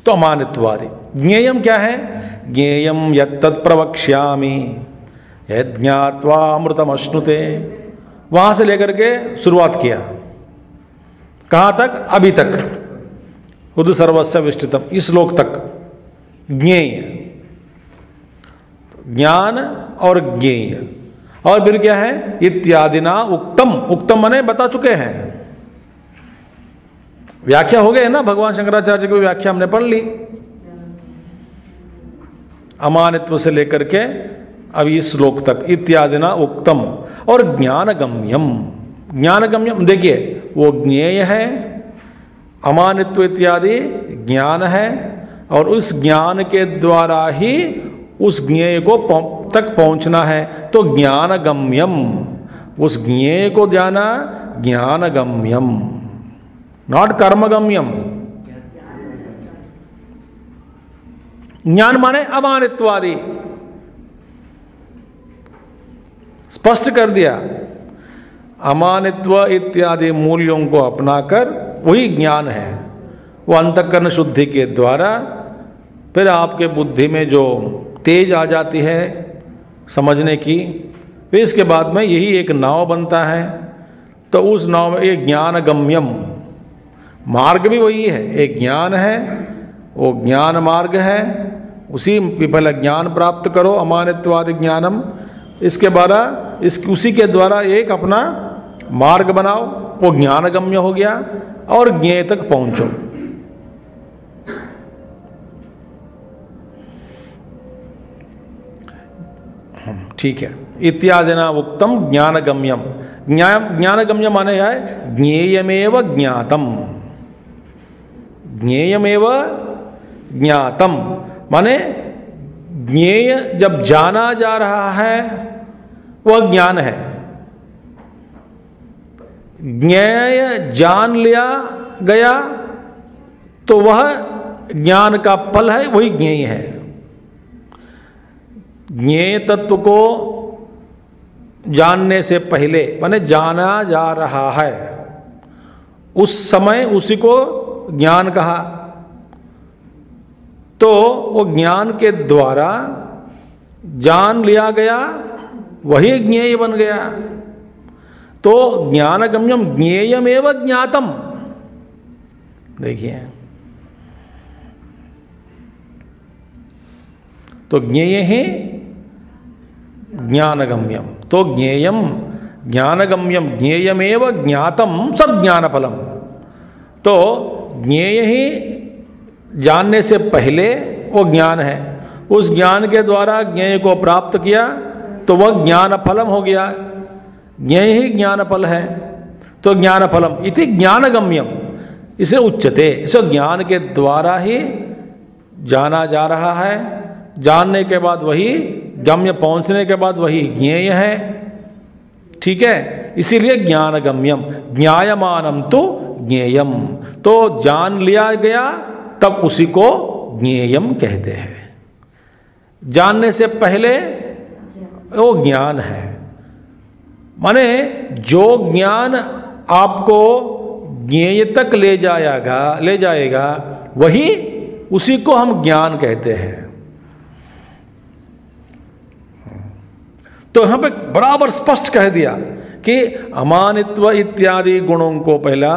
तो अमानित्वादि। ज्ञेयम क्या है? ज्ञेयम यत्तत् प्रवक्ष्यामि यज्ञात्वा अमृतम अश्नुते। वहां से लेकर के शुरुआत किया, कहां तक? अभी तक, खुद सर्वस्व विष्टितम, इस श्लोक तक ज्ञेय, ज्ञान और ज्ञेय। और फिर क्या है? इत्यादिना उक्तम, उक्तम माने बता चुके हैं, व्याख्या हो गए ना, भगवान शंकराचार्य की व्याख्या हमने पढ़ ली। अमानित्व से लेकर के अब इस श्लोक तक इत्यादिना उक्तम। और ज्ञानगम्यम, ज्ञानगम्यम देखिए वो ज्ञेय है, अमानित्व इत्यादि ज्ञान है, और उस ज्ञान के द्वारा ही उस ज्ञेय को तक पहुंचना है। तो ज्ञानगम्यम, उस ज्ञेय को जाना, ज्ञानगम्यम, नॉट कर्मगम्यम। ज्ञान माने अमानित्वादि, स्पष्ट कर दिया। अमानित्व इत्यादि मूल्यों को अपनाकर वही ज्ञान है। वो अंतःकरण शुद्धि के द्वारा फिर आपके बुद्धि में जो तेज आ जाती है समझने की, फिर इसके बाद में यही एक नाव बनता है। तो उस नाव में एक ज्ञान गम्यम, मार्ग भी वही है, एक ज्ञान है, वो ज्ञान मार्ग है। उसी पहले ज्ञान प्राप्त करो, अमानित्वादि ज्ञानम, इसके द्वारा उसी के द्वारा एक अपना मार्ग बनाओ, वो ज्ञान गम्य हो गया और ज्ञेय तक पहुंचो। ठीक है। इत्यादि ना उक्तम ज्ञानगम्यम। ज्ञानगम्य माने है ज्ञेयमेव ज्ञातम। ज्ञेयमेव ज्ञातम माने ज्ञेय जब जाना जा रहा है वह ज्ञान है। ज्ञेय जान लिया गया तो वह ज्ञान का फल है, वही ज्ञेय है। ज्ञेय तत्व को जानने से पहले माने जाना जा रहा है, उस समय उसी को ज्ञान कहा। तो वो ज्ञान के द्वारा जान लिया गया, वही ज्ञेय बन गया। तो ज्ञानगम्यम ज्ञेयमेव ज्ञातम। देखिए, तो ज्ञेय है ज्ञानगम्यम। तो ज्ञेयम ज्ञानगम्यम ज्ञेयमेव ज्ञातम सज्ञान फलम। तो ज्ञेय ही जानने से पहले वो ज्ञान है, उस ज्ञान के द्वारा ज्ञेय को प्राप्त किया तो वह ज्ञान फलम हो गया। ज्ञेय ही ज्ञान फल है। तो ज्ञान फलम इति ज्ञानगम्यम, इसे उच्चते, इसे ज्ञान के द्वारा ही जाना जा रहा है। जानने के बाद वही गम्य, पहुंचने के बाद वही ज्ञेय है। ठीक है, इसीलिए ज्ञानगम्यम। ज्ञायमानम तो ज्ञेयम, तो जान लिया गया तब उसी को ज्ञेयम कहते हैं। जानने से पहले वो ज्ञान है। माने जो ज्ञान आपको ज्ञेय तक ले जाएगा वही, उसी को हम ज्ञान कहते हैं। तो यहां पे बराबर स्पष्ट कह दिया कि अमानित्व इत्यादि गुणों को पहला,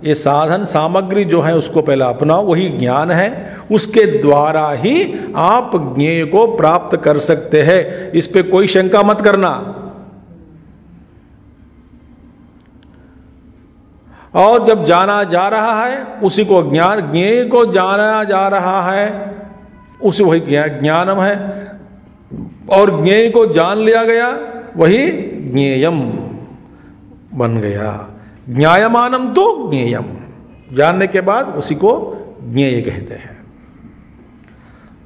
ये साधन सामग्री जो है उसको पहला अपनाओ, वही ज्ञान है। उसके द्वारा ही आप ज्ञेय को प्राप्त कर सकते हैं, इस पे कोई शंका मत करना। और जब जाना जा रहा है उसी को ज्ञान, ज्ञेय को जाना जा रहा है उसी वही ज्ञानम है। और ज्ञेय को जान लिया गया वही ज्ञेयम बन गया। ज्ञायमानम तो ज्ञेयम, जानने के बाद उसी को ज्ञेय कहते हैं।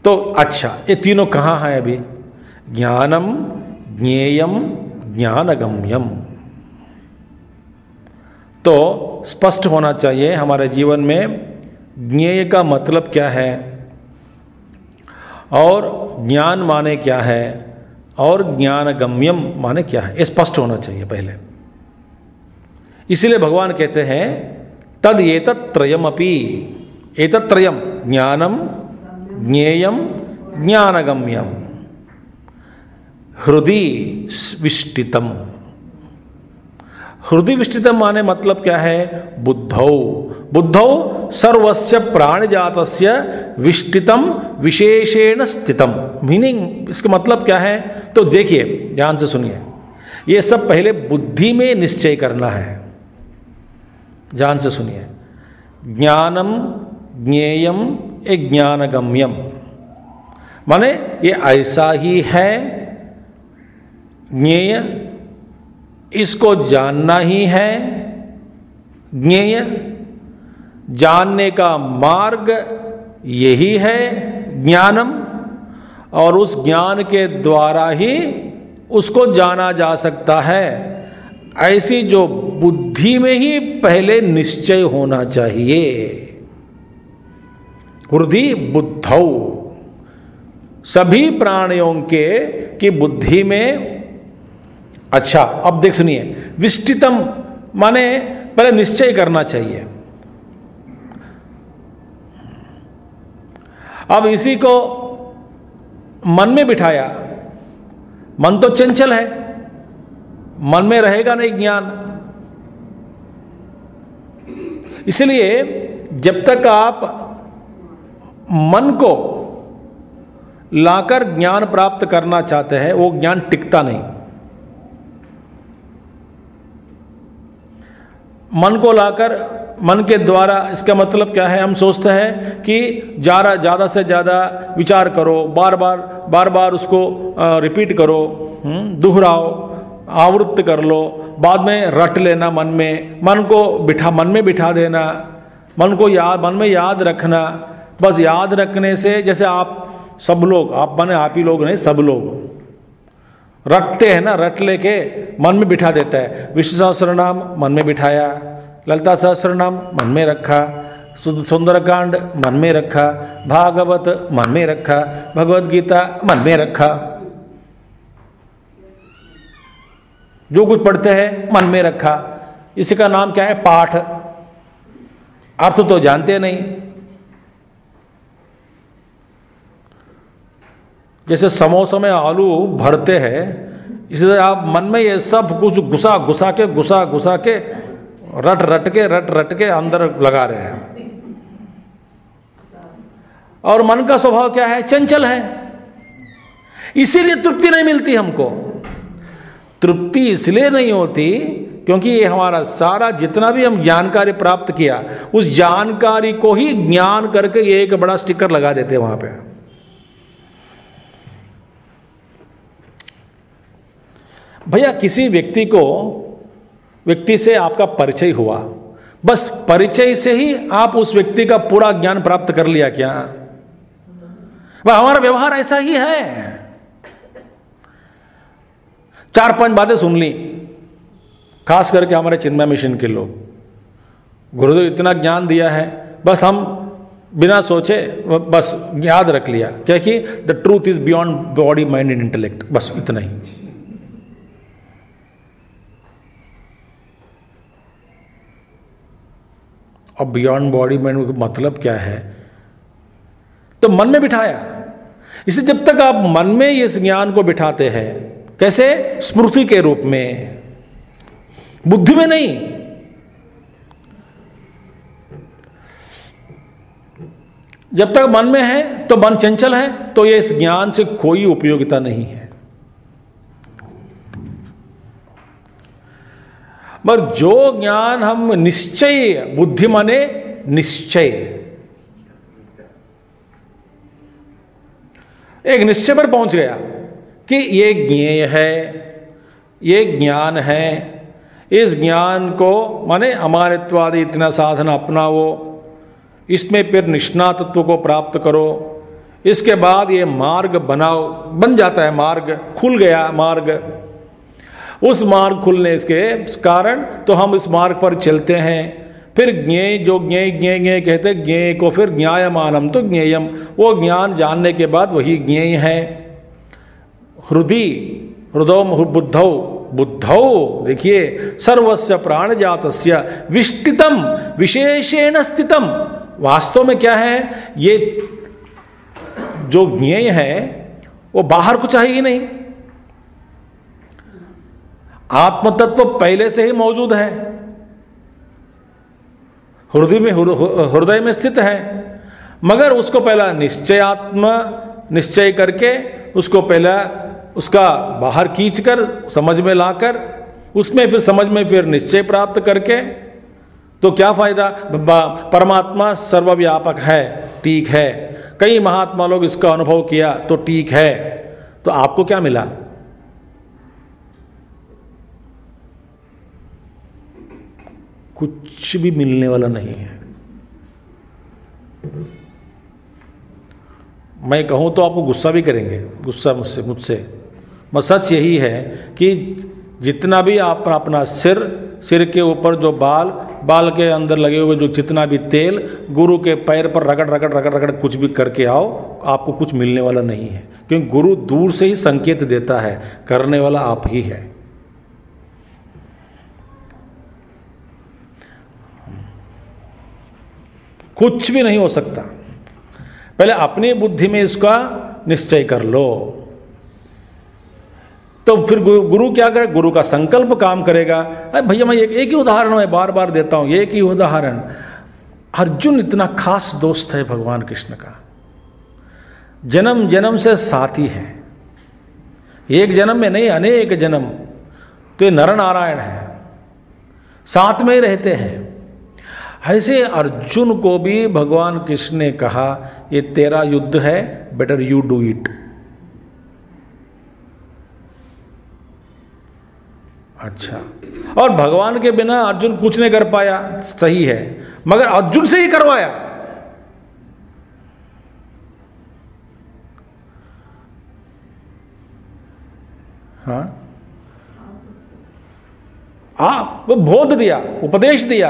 तो अच्छा, ये तीनों कहाँ हैं अभी? ज्ञानम, ज्ञेयम, ज्ञानगम्यम। तो स्पष्ट होना चाहिए हमारे जीवन में ज्ञेय का मतलब क्या है और ज्ञान माने क्या है और ज्ञानगम्यम माने क्या है, ये स्पष्ट होना चाहिए पहले। इसलिए भगवान कहते हैं तद एतत्त्रयमपि, एतत्त्रयम ज्ञानम, ज्ञेयम, ज्ञानगम्यम हृदि विष्टितम। हृदय विष्टितम माने मतलब क्या है? बुद्धौ, बुद्धौ सर्वस्य प्राणिजातस्य विष्टितम विशेषेण स्थितम। मीनिंग इसका मतलब क्या है? तो देखिए, ध्यान से सुनिए, ये सब पहले बुद्धि में निश्चय करना है। ध्यान से सुनिए, ज्ञानम, ज्ञेयम, एक ज्ञानगम्यम माने ये ऐसा ही है, ज्ञेय इसको जानना ही है, ज्ञेय जानने का मार्ग यही है ज्ञानम, और उस ज्ञान के द्वारा ही उसको जाना जा सकता है। ऐसी जो बुद्धि में ही पहले निश्चय होना चाहिए। हृदि बुद्धौ, सभी प्राणियों के की बुद्धि में अच्छा, अब देख सुनिए, विष्टितम माने पहले निश्चय करना चाहिए। अब इसी को मन में बिठाया। मन तो चंचल है, मन में रहेगा नहीं ज्ञान। इसलिए जब तक आप मन को लाकर ज्ञान प्राप्त करना चाहते हैं, वो ज्ञान टिकता नहीं। मन को लाकर, मन के द्वारा, इसका मतलब क्या है, हम सोचते हैं कि ज़्यादा से ज़्यादा विचार करो, बार बार उसको रिपीट करो, दोहराओ, आवृत्त कर लो, बाद में रट लेना मन में, मन में बिठा देना, मन में याद रखना। बस याद रखने से, जैसे आप सब लोग, आप माने आप ही लोग नहीं, सब लोग रटते हैं ना, रट लेके मन में बिठा देता है। विष्णु सहस्त्र नाम मन में बिठाया, ललिता सहस्त्र नाम मन में रखा, सुंदरकांड मन में रखा, भागवत मन में रखा, भगवद गीता मन में रखा, जो कुछ पढ़ते हैं मन में रखा। इसी का नाम क्या है? पाठ। अर्थ तो जानते नहीं। जैसे समोसे में आलू भरते हैं, इसी तरह आप मन में ये सब कुछ घुसा घुसा के रट के अंदर लगा रहे हैं। और मन का स्वभाव क्या है? चंचल है। इसीलिए तृप्ति नहीं मिलती हमको। तृप्ति इसलिए नहीं होती क्योंकि ये हमारा सारा जितना भी हम जानकारी प्राप्त किया, उस जानकारी को ही ज्ञान करके ये एक बड़ा स्टिकर लगा देते हैं वहां पे। भैया, किसी व्यक्ति से आपका परिचय हुआ, बस परिचय से ही आप उस व्यक्ति का पूरा ज्ञान प्राप्त कर लिया क्या? वह हमारा व्यवहार ऐसा ही है। 4-5 बातें सुन ली, खास करके हमारे चिन्मय मिशन के लोग, गुरुदेव इतना ज्ञान दिया है, बस हम बिना सोचे बस याद रख लिया, क्या कि the truth is beyond body mind and intellect, बस इतना ही। अब बियॉन्ड बॉडी माइंड का मतलब क्या है? तो मन में बिठाया। इसलिए जब तक आप मन में इस ज्ञान को बिठाते हैं, कैसे? स्मृति के रूप में, बुद्धि में नहीं। जब तक मन में है तो मन चंचल है, तो ये इस ज्ञान से कोई उपयोगिता नहीं है। मगर जो ज्ञान हम निश्चय, बुद्धि माने निश्चय, एक निश्चय पर पहुंच गया कि ये ज्ञेय है, ये ज्ञान है, इस ज्ञान को माने अमानित्वादि इतना साधन अपनाओ, इसमें फिर निष्णातत्व को प्राप्त करो, इसके बाद ये मार्ग बनाओ, बन जाता है मार्ग, खुल गया मार्ग। उस मार्ग खुलने के कारण तो हम इस मार्ग पर चलते हैं। फिर ज्ञेय, जो ज्ञेय कहते हैं, ज्ञेय को फिर ज्ञायमानम तो ज्ञेयम, वो ज्ञान जानने के बाद वही ज्ञेय है। हृदौ बुद्धौ देखिए, सर्वस्य प्राण जातस्य विष्टितम विशेषेण स्थितम। वास्तव में क्या है? ये जो ज्ञेय है वो बाहर कुछ है ही नहीं, आत्मतत्व पहले से ही मौजूद है, हृदय में स्थित है। मगर उसको पहला निश्चय करके, उसको पहला उसका बाहर खींचकर समझ में लाकर, उसमें फिर समझ में फिर निश्चय प्राप्त करके, तो क्या फायदा? परमात्मा सर्वव्यापक है, ठीक है, कई महात्मा लोग इसका अनुभव किया तो ठीक है, तो आपको क्या मिला? कुछ भी मिलने वाला नहीं है। मैं कहूं तो आपको गुस्सा भी करेंगे, गुस्सा मुझसे मगर सच यही है कि जितना भी आप अपना सिर के ऊपर जो बाल के अंदर लगे हुए जो जितना भी तेल, गुरु के पैर पर रगड़ कुछ भी करके आओ, आपको कुछ मिलने वाला नहीं है। क्योंकि गुरु दूर से ही संकेत देता है, करने वाला आप ही है। कुछ भी नहीं हो सकता। पहले अपनी बुद्धि में इसका निश्चय कर लो, तो फिर गुरु क्या करे? गुरु का संकल्प काम करेगा। अरे भैया मैं एक ही उदाहरण मैं बार बार देता हूं, एक ही उदाहरण। अर्जुन इतना खास दोस्त है भगवान कृष्ण का, जन्म जन्म से साथी है, एक जन्म में नहीं अनेक जन्म। तो ये नर नारायण है, साथ में ही रहते हैं। ऐसे अर्जुन को भी भगवान कृष्ण ने कहा ये तेरा युद्ध है, बेटर यू डू इट। अच्छा, और भगवान के बिना अर्जुन कुछ नहीं कर पाया, सही है, मगर अर्जुन से ही करवाया। हाँ, वो बोध दिया, उपदेश दिया।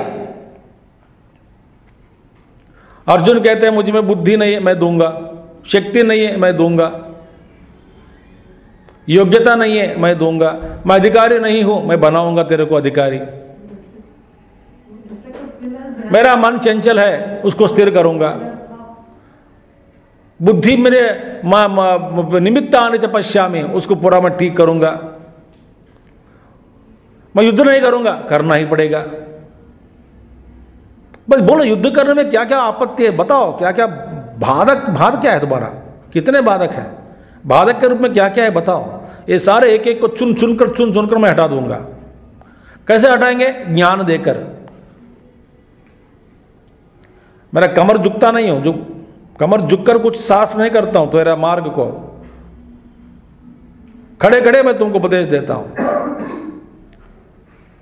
अर्जुन कहते हैं मुझ में बुद्धि नहीं है, मैं दूंगा। शक्ति नहीं है, मैं दूंगा। योग्यता नहीं है, मैं दूंगा। मैं अधिकारी नहीं हूं, मैं बनाऊंगा तेरे को अधिकारी। मेरा मन चंचल है, उसको स्थिर करूंगा। बुद्धि मेरे निमित्त आने च पश्यामि, उसको पूरा मैं ठीक करूंगा। मैं युद्ध नहीं करूंगा, करना ही पड़ेगा। बस बोलो युद्ध करने में क्या क्या आपत्ति है, बताओ क्या क्या बाधक क्या है तुम्हारा, कितने बाधक है, बाधक के रूप में क्या क्या है बताओ। ये सारे एक एक को चुन चुनकर मैं हटा दूंगा। कैसे हटाएंगे? ज्ञान देकर। मेरा कमर झुकता नहीं हूं, जो कमर झुककर कुछ साफ नहीं करता हूं तेरा मार्ग को, खड़े खड़े मैं तुमको उपदेश देता हूं।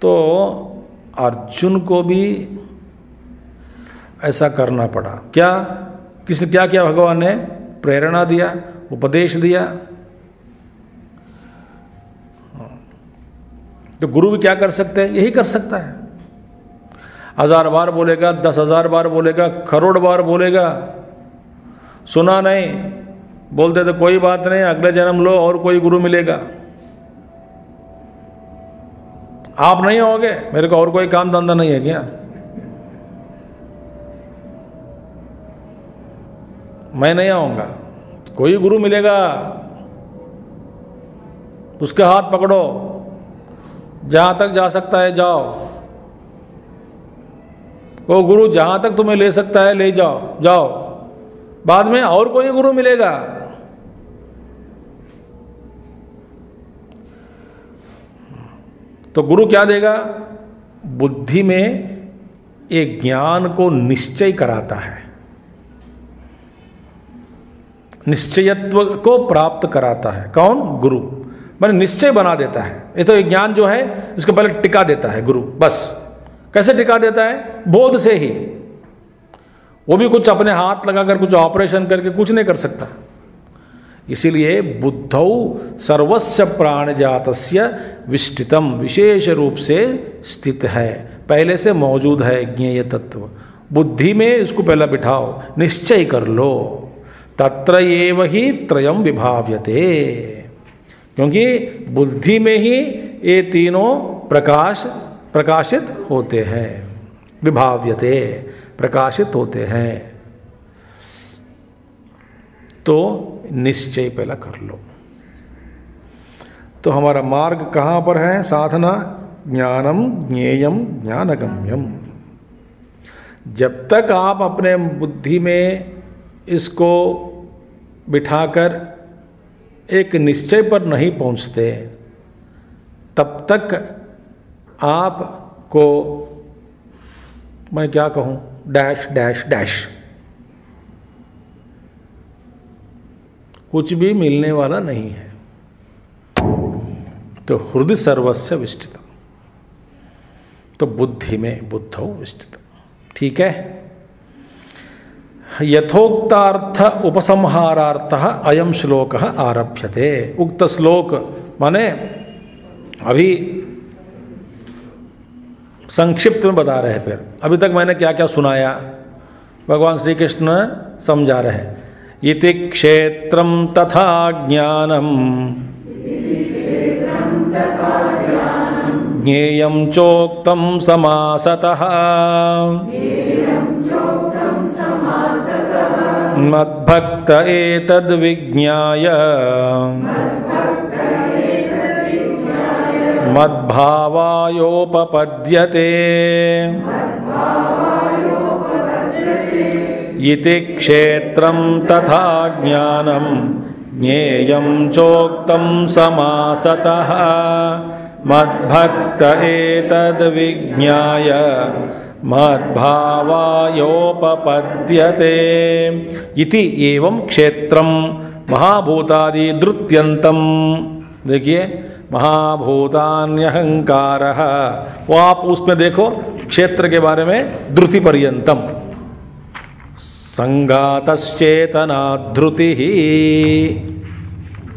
तो अर्जुन को भी ऐसा करना पड़ा। क्या किसने क्या किया? भगवान ने प्रेरणा दिया, उपदेश दिया। तो गुरु भी क्या कर सकते हैं? यही कर सकता है। 1000 बार बोलेगा, 10,000 बार बोलेगा, करोड़ बार बोलेगा, सुना नहीं, बोलते तो कोई बात नहीं, अगले जन्म लो और कोई गुरु मिलेगा। आप नहीं होगे, मेरे को और कोई काम धंधा नहीं है क्या? मैं नहीं आऊंगा, कोई गुरु मिलेगा, उसका हाथ पकड़ो, जहां तक जा सकता है जाओ। वो गुरु जहां तक तुम्हें ले सकता है ले जाओ, जाओ। बाद में और कोई गुरु मिलेगा। तो गुरु क्या देगा? बुद्धि में एक ज्ञान को निश्चय कराता है, निश्चयत्व को प्राप्त कराता है। कौन? गुरु। मैंने निश्चय बना देता है। ये तो एक ज्ञान जो है इसको पहले टिका देता है गुरु। बस कैसे टिका देता है? बोध से ही। वो भी कुछ अपने हाथ लगाकर कुछ ऑपरेशन करके कुछ नहीं कर सकता। इसीलिए बुद्धौ सर्वस्य प्राण जातस्य विष्टितम, विशेष रूप से स्थित है, पहले से मौजूद है ज्ञेय तत्व। बुद्धि में इसको पहला बिठाओ, निश्चय कर लो। तत्र एव ही त्रयम विभाव्यते, क्योंकि बुद्धि में ही ये तीनों प्रकाशित होते हैं। विभाव्यते, प्रकाशित होते हैं। तो निश्चय पहला कर लो। तो हमारा मार्ग कहाँ पर है? साधना ज्ञानम ज्ञेयम ज्ञानगम्यम। जब तक आप अपने बुद्धि में इसको बिठाकर एक निश्चय पर नहीं पहुंचते, तब तक आपको, मैं क्या कहूं, डैश डैश डैश, कुछ भी मिलने वाला नहीं है। तो हृदय सर्वस्य विष्टितम, तो बुद्धि में बुद्धौ विष्टितम। ठीक है। यथोक्तार्थ उपसंहारार्थ अयम श्लोक आरभ्यते। उक्त श्लोक माने अभी संक्षिप्त में बता रहे हैं। फिर अभी तक मैंने क्या क्या सुनाया, भगवान श्री कृष्ण समझा रहे हैं। इति क्षेत्रम तथा ज्ञानम ज्ञेयं चोक्तं समासतः मद्भक्त एतद्विज्ञाय मद्भावायोपपद्यते इति क्षेत्रं तथा ज्ञानं ज्ञेयं चोक्तं समासतः मद्भक्त एतद्विज्ञाय मद्भावायोपपद्यते इति एवं क्षेत्रम महाभूतादि द्रुत्यंतम। देखिए महाभूतान्यहंकारः, वो आप उसमें देखो क्षेत्र के बारे में द्रुति पर्यंतम संगातश्चेतना ध्रुति ही।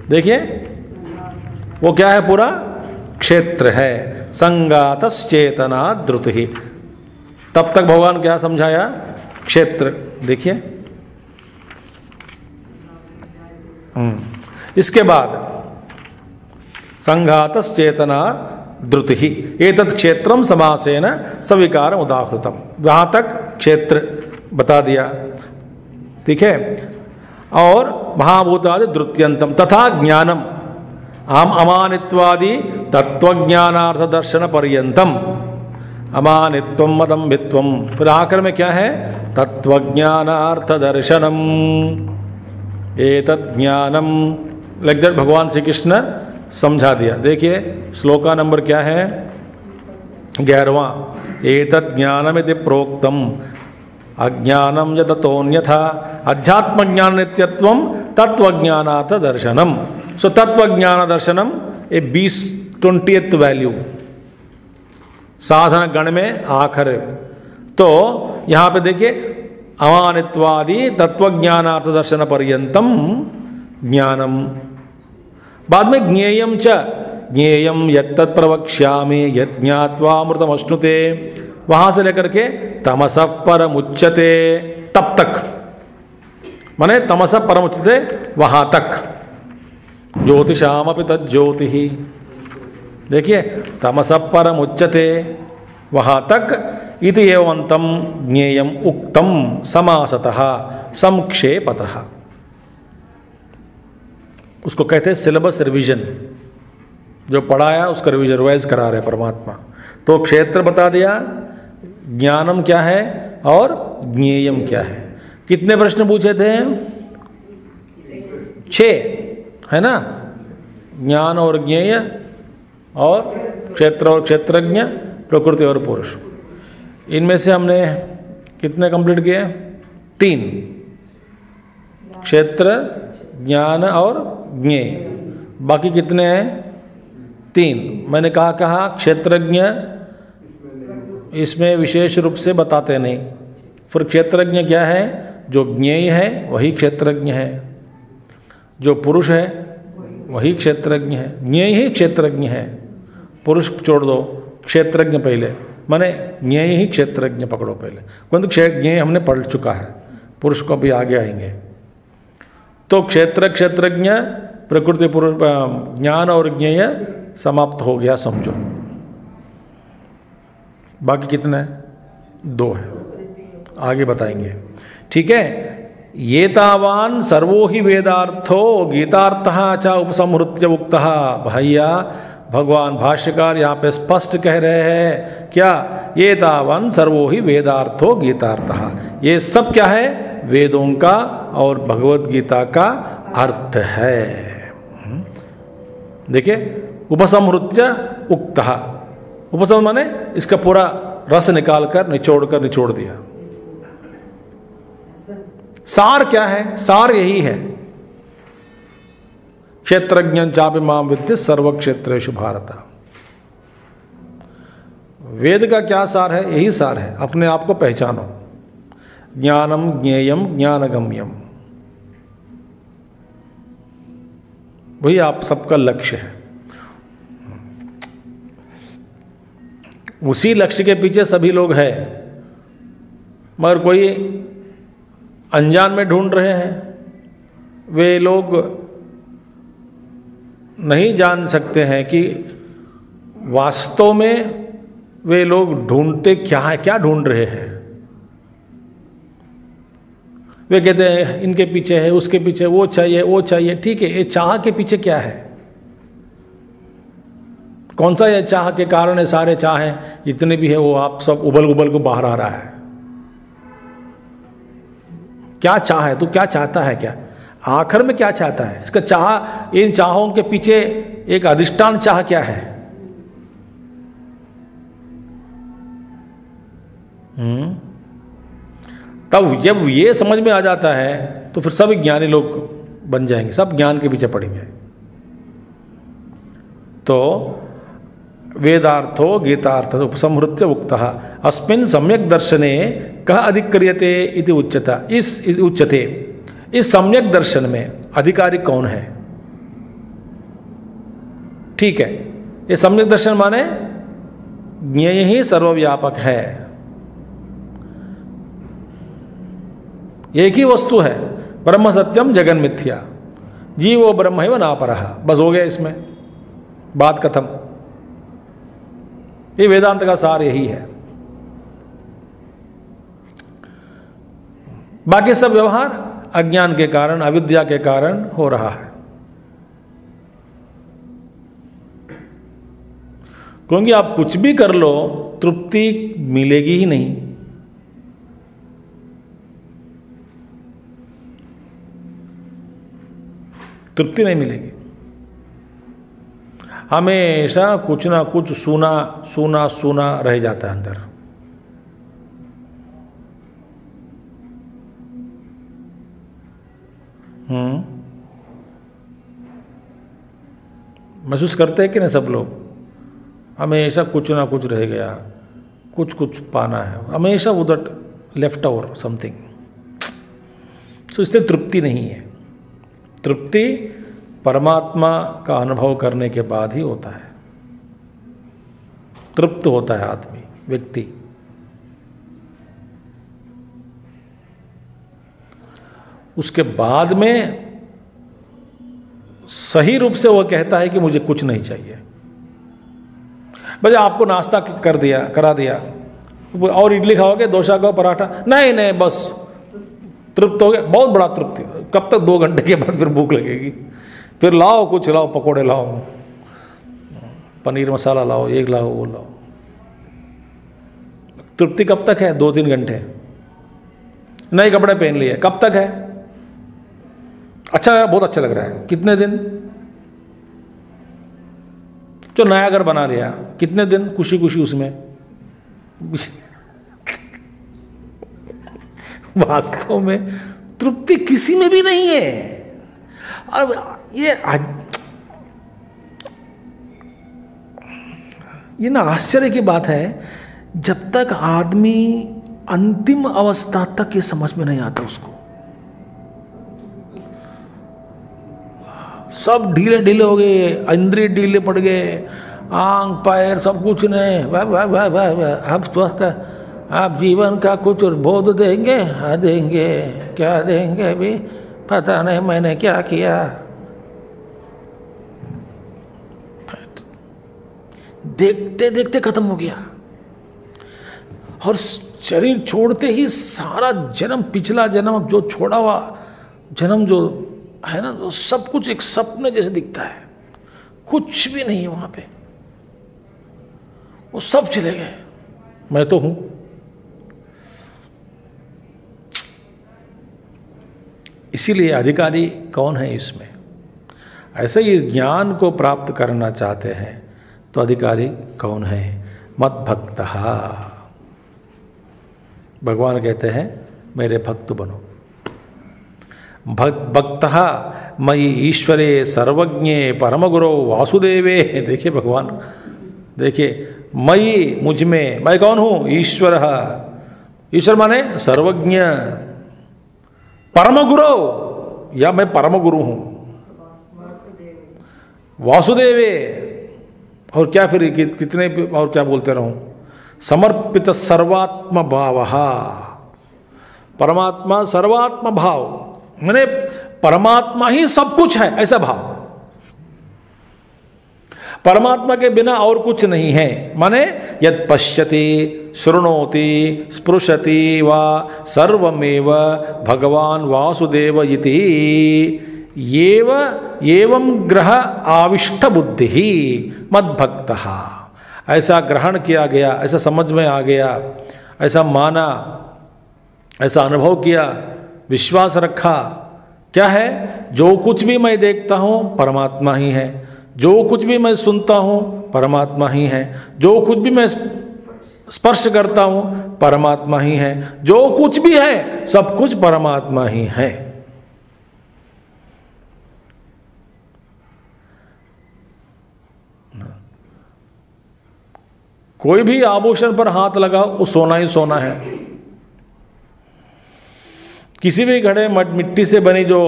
देखिए वो क्या है, पूरा क्षेत्र है, संगातश्चेतना ध्रुति ही। तब तक भगवान क्या समझाया, क्षेत्र। देखिए इसके बाद संघातश्चेतना द्रुति ही एतत् क्षेत्रम समासेन सविकार उदाहृतम। वहां तक क्षेत्र बता दिया, ठीक है। और महाभूतादि द्रुत्यंतम तथा ज्ञानम अमानित्वादि तत्वज्ञानार्थ दर्शन पर्यंतम। अमानित्वम मदम्बित्वम, फिर आखिर में क्या है, तत्वज्ञानार्थ दर्शनम। एतत् ज्ञानम लाइक दैट भगवान श्री कृष्ण समझा दिया। देखिए श्लोका नंबर क्या है, 11वां। एतत् ज्ञानमिति प्रोक्तम अज्ञानम यततोऽन्यथा अध्यात्म ज्ञान नित्यत्वम तत्वज्ञानार्थ दर्शनम। सो तत्वज्ञान दर्शनम ए 20th वैल्यू साधन गण में आखिर। तो यहां पे देखिए अमानित्वादि तत्वज्ञानार्थ दर्शन पर्यंतम ज्ञानम। बाद में ज्ञेयम च ज्ञेयम यत्तत् प्रवक्ष्यामि यत् ज्ञात्वा अमृतमश्नुते, वहां से लेकर के तमसः परमुच्यते तब तक, माने तमसः परमुच्यते वहां तक। ज्योतिषामपि तज्ज्योति ही। देखिए तमसः परमुच्यते वहां तक। इति एवंतम ज्ञेयम उक्तम समासतः संक्षेपतः। उसको कहते हैं सिलेबस रिवीजन। जो पढ़ाया उसका रिवीजन रिवाइज करा रहे परमात्मा। तो क्षेत्र बता दिया, ज्ञानम क्या है और ज्ञेयम क्या है। कितने प्रश्न पूछे थे, 6 है ना। ज्ञान और ज्ञेय और क्षेत्र और क्षेत्रज्ञ, प्रकृति और पुरुष। इनमें से हमने कितने कंप्लीट किए, 3। क्षेत्र, ज्ञान और ज्ञेय। बाकी कितने हैं, 3। मैंने कहा क्षेत्रज्ञ इसमें विशेष रूप से बताते नहीं। फिर क्षेत्रज्ञ क्या है, जो ज्ञेय है वही क्षेत्रज्ञ है, जो पुरुष है वही क्षेत्रज्ञ है, ज्ञेय ही क्षेत्रज्ञ है। पुरुष छोड़ दो, क्षेत्रज्ञ पहले, माने ज्ञेय ही क्षेत्रज्ञ पकड़ो पहले। क्योंकि ज्ञेय हमने पढ़ चुका है, पुरुष को अभी आगे आएंगे। तो क्षेत्र क्षेत्रज्ञ प्रकृति पुरुष ज्ञान और ज्ञेय समाप्त हो गया समझो। बाकी कितने, 2 है, आगे बताएंगे, ठीक है। ये तावान सर्वो ही वेदार्थो गीतार्थः च उपसंहृत्य उक्तः। भैया भगवान भाष्यकार यहाँ पे स्पष्ट कह रहे हैं क्या, ये तावान सर्वो ही वेदार्थो गीतार्थः। ये सब क्या है, वेदों का और भगवत गीता का अर्थ है। देखिए उपसंहृत्य उक्तः, उपसंहृत माने इसका पूरा रस निकाल कर निचोड़ दिया। सार क्या है, सार यही है, क्षेत्रज्ञ चापि मां विद्धि सर्व क्षेत्रेषु भारत। वेद का क्या सार है, यही सार है, अपने आप को पहचानो। ज्ञानम ज्ञेयम ज्ञानगम्यम, वही आप सबका लक्ष्य है। उसी लक्ष्य के पीछे सभी लोग हैं, मगर कोई अनजान में ढूंढ रहे हैं। वे लोग नहीं जान सकते हैं कि वास्तव में वे लोग ढूंढते क्या है, क्या ढूंढ रहे हैं? वे कहते हैं इनके पीछे है, उसके पीछे वो चाहिए, वो चाहिए। ठीक है, ये चाह के पीछे क्या है? कौन सा ये चाह के कारण है? सारे चाहें जितने भी है वो आप सब उबल उबल को बाहर आ रहा है। क्या चाह है? तू क्या चाहता है? क्या आखिर में क्या चाहता है? इसका चाह, इन चाहों के पीछे एक अधिष्ठान चाह क्या है? तब जब ये समझ में आ जाता है तो फिर सब ज्ञानी लोग बन जाएंगे, सब ज्ञान के पीछे पड़ेंगे। तो वेदार्थो गीतार्थ उपसंहृत्य उक्तः अस्मिन् सम्यक दर्शने कह अधिक्रियते इति उच्यता। उच्यते, इस सम्यक दर्शन में अधिकारी कौन है? ठीक है, ये सम्यक दर्शन माने ज्ञेय ही सर्वव्यापक है, एक ही वस्तु है, ब्रह्म सत्यम जगन मिथ्या, जीवो ब्रह्मैव नापरः। बस हो गया, इसमें बात खत्म। ये वेदांत का सार यही है। बाकी सब व्यवहार अज्ञान के कारण, अविद्या के कारण हो रहा है, क्योंकि आप कुछ भी कर लो तृप्ति मिलेगी ही नहीं। तृप्ति नहीं मिलेगी, हमेशा कुछ ना कुछ सूना सूना सूना रह जाता है अंदर। महसूस करते हैं कि नहीं सब लोग? हमेशा कुछ ना कुछ रह गया, कुछ कुछ पाना है, हमेशा उधर लेफ्ट ओवर समथिंग। तो इससे तृप्ति नहीं है। तृप्ति परमात्मा का अनुभव करने के बाद ही होता है, तृप्त होता है आदमी, व्यक्ति। उसके बाद में सही रूप से वह कहता है कि मुझे कुछ नहीं चाहिए। भाई आपको नाश्ता कर दिया, करा दिया, और इडली खाओगे, डोसा खाओ, पराठा, नहीं नहीं बस तृप्त हो गया, बहुत बड़ा तृप्ति। कब तक? 2 घंटे के बाद फिर भूख लगेगी, फिर लाओ कुछ, लाओ पकोड़े, लाओ पनीर मसाला, लाओ एक, लाओ वो लाओ। तृप्ति कब तक है? 2-3 घंटे। नए कपड़े पहन लिए, कब तक है? अच्छा है, बहुत अच्छा लग रहा है, कितने दिन? जो नया घर बना लिया, कितने दिन खुशी खुशी उसमें। वास्तव में तृप्ति किसी में भी नहीं है। अब ये ना आश्चर्य की बात है, जब तक आदमी अंतिम अवस्था तक ये समझ में नहीं आता उसको, सब ढीले ढीले हो गए, इंद्रिय ढीले पड़ गए, आंख पैर सब कुछ नहीं। वाह वाह वाह वाह वाह, अब स्वस्थ, आप जीवन का कुछ बोध देंगे? हाँ देंगे। क्या देंगे? अभी पता नहीं मैंने क्या किया। देखते देखते खत्म हो गया, और शरीर छोड़ते ही सारा जन्म, पिछला जन्म जो छोड़ा हुआ जन्म जो है ना, तो सब कुछ एक सपने जैसे दिखता है, कुछ भी नहीं है वहां पे, वो सब चले गए, मैं तो हूं। इसीलिए अधिकारी कौन है इसमें? ऐसे ही ज्ञान को प्राप्त करना चाहते हैं तो अधिकारी कौन है? मत भक्तः। भगवान कहते हैं मेरे भक्त बनो। भक्तः मयि ईश्वरे सर्वज्ञे परमगुरो वासुदेवे। देखिए भगवान, देखिए मयि, मुझ में, मैं कौन हूं? ईश्वर। ईश्वर माने सर्वज्ञ, परम गुरु, या मैं परम गुरु हूं, वासुदेवे। और क्या फिर कितने और क्या बोलते रहूं? समर्पित सर्वात्म भाव। परमात्मा सर्वात्म भाव माने परमात्मा ही सब कुछ है, ऐसा भाव। परमात्मा के बिना और कुछ नहीं है। माने यद पश्यति शृणोति स्पृशति वा सर्वमेव भगवान वासुदेव इति एवं ग्रह आविष्ट बुद्धि मद्भक्तः। ऐसा ग्रहण किया गया, ऐसा समझ में आ गया, ऐसा माना, ऐसा अनुभव किया, विश्वास रखा। क्या है? जो कुछ भी मैं देखता हूँ परमात्मा ही है, जो कुछ भी मैं सुनता हूँ परमात्मा ही है, जो कुछ भी मैं स्पर्श करता हूँ परमात्मा ही है, जो कुछ भी है सब कुछ परमात्मा ही है। कोई भी आभूषण पर हाथ लगाओ वो सोना ही सोना है। किसी भी घड़े मिट्टी से बनी जो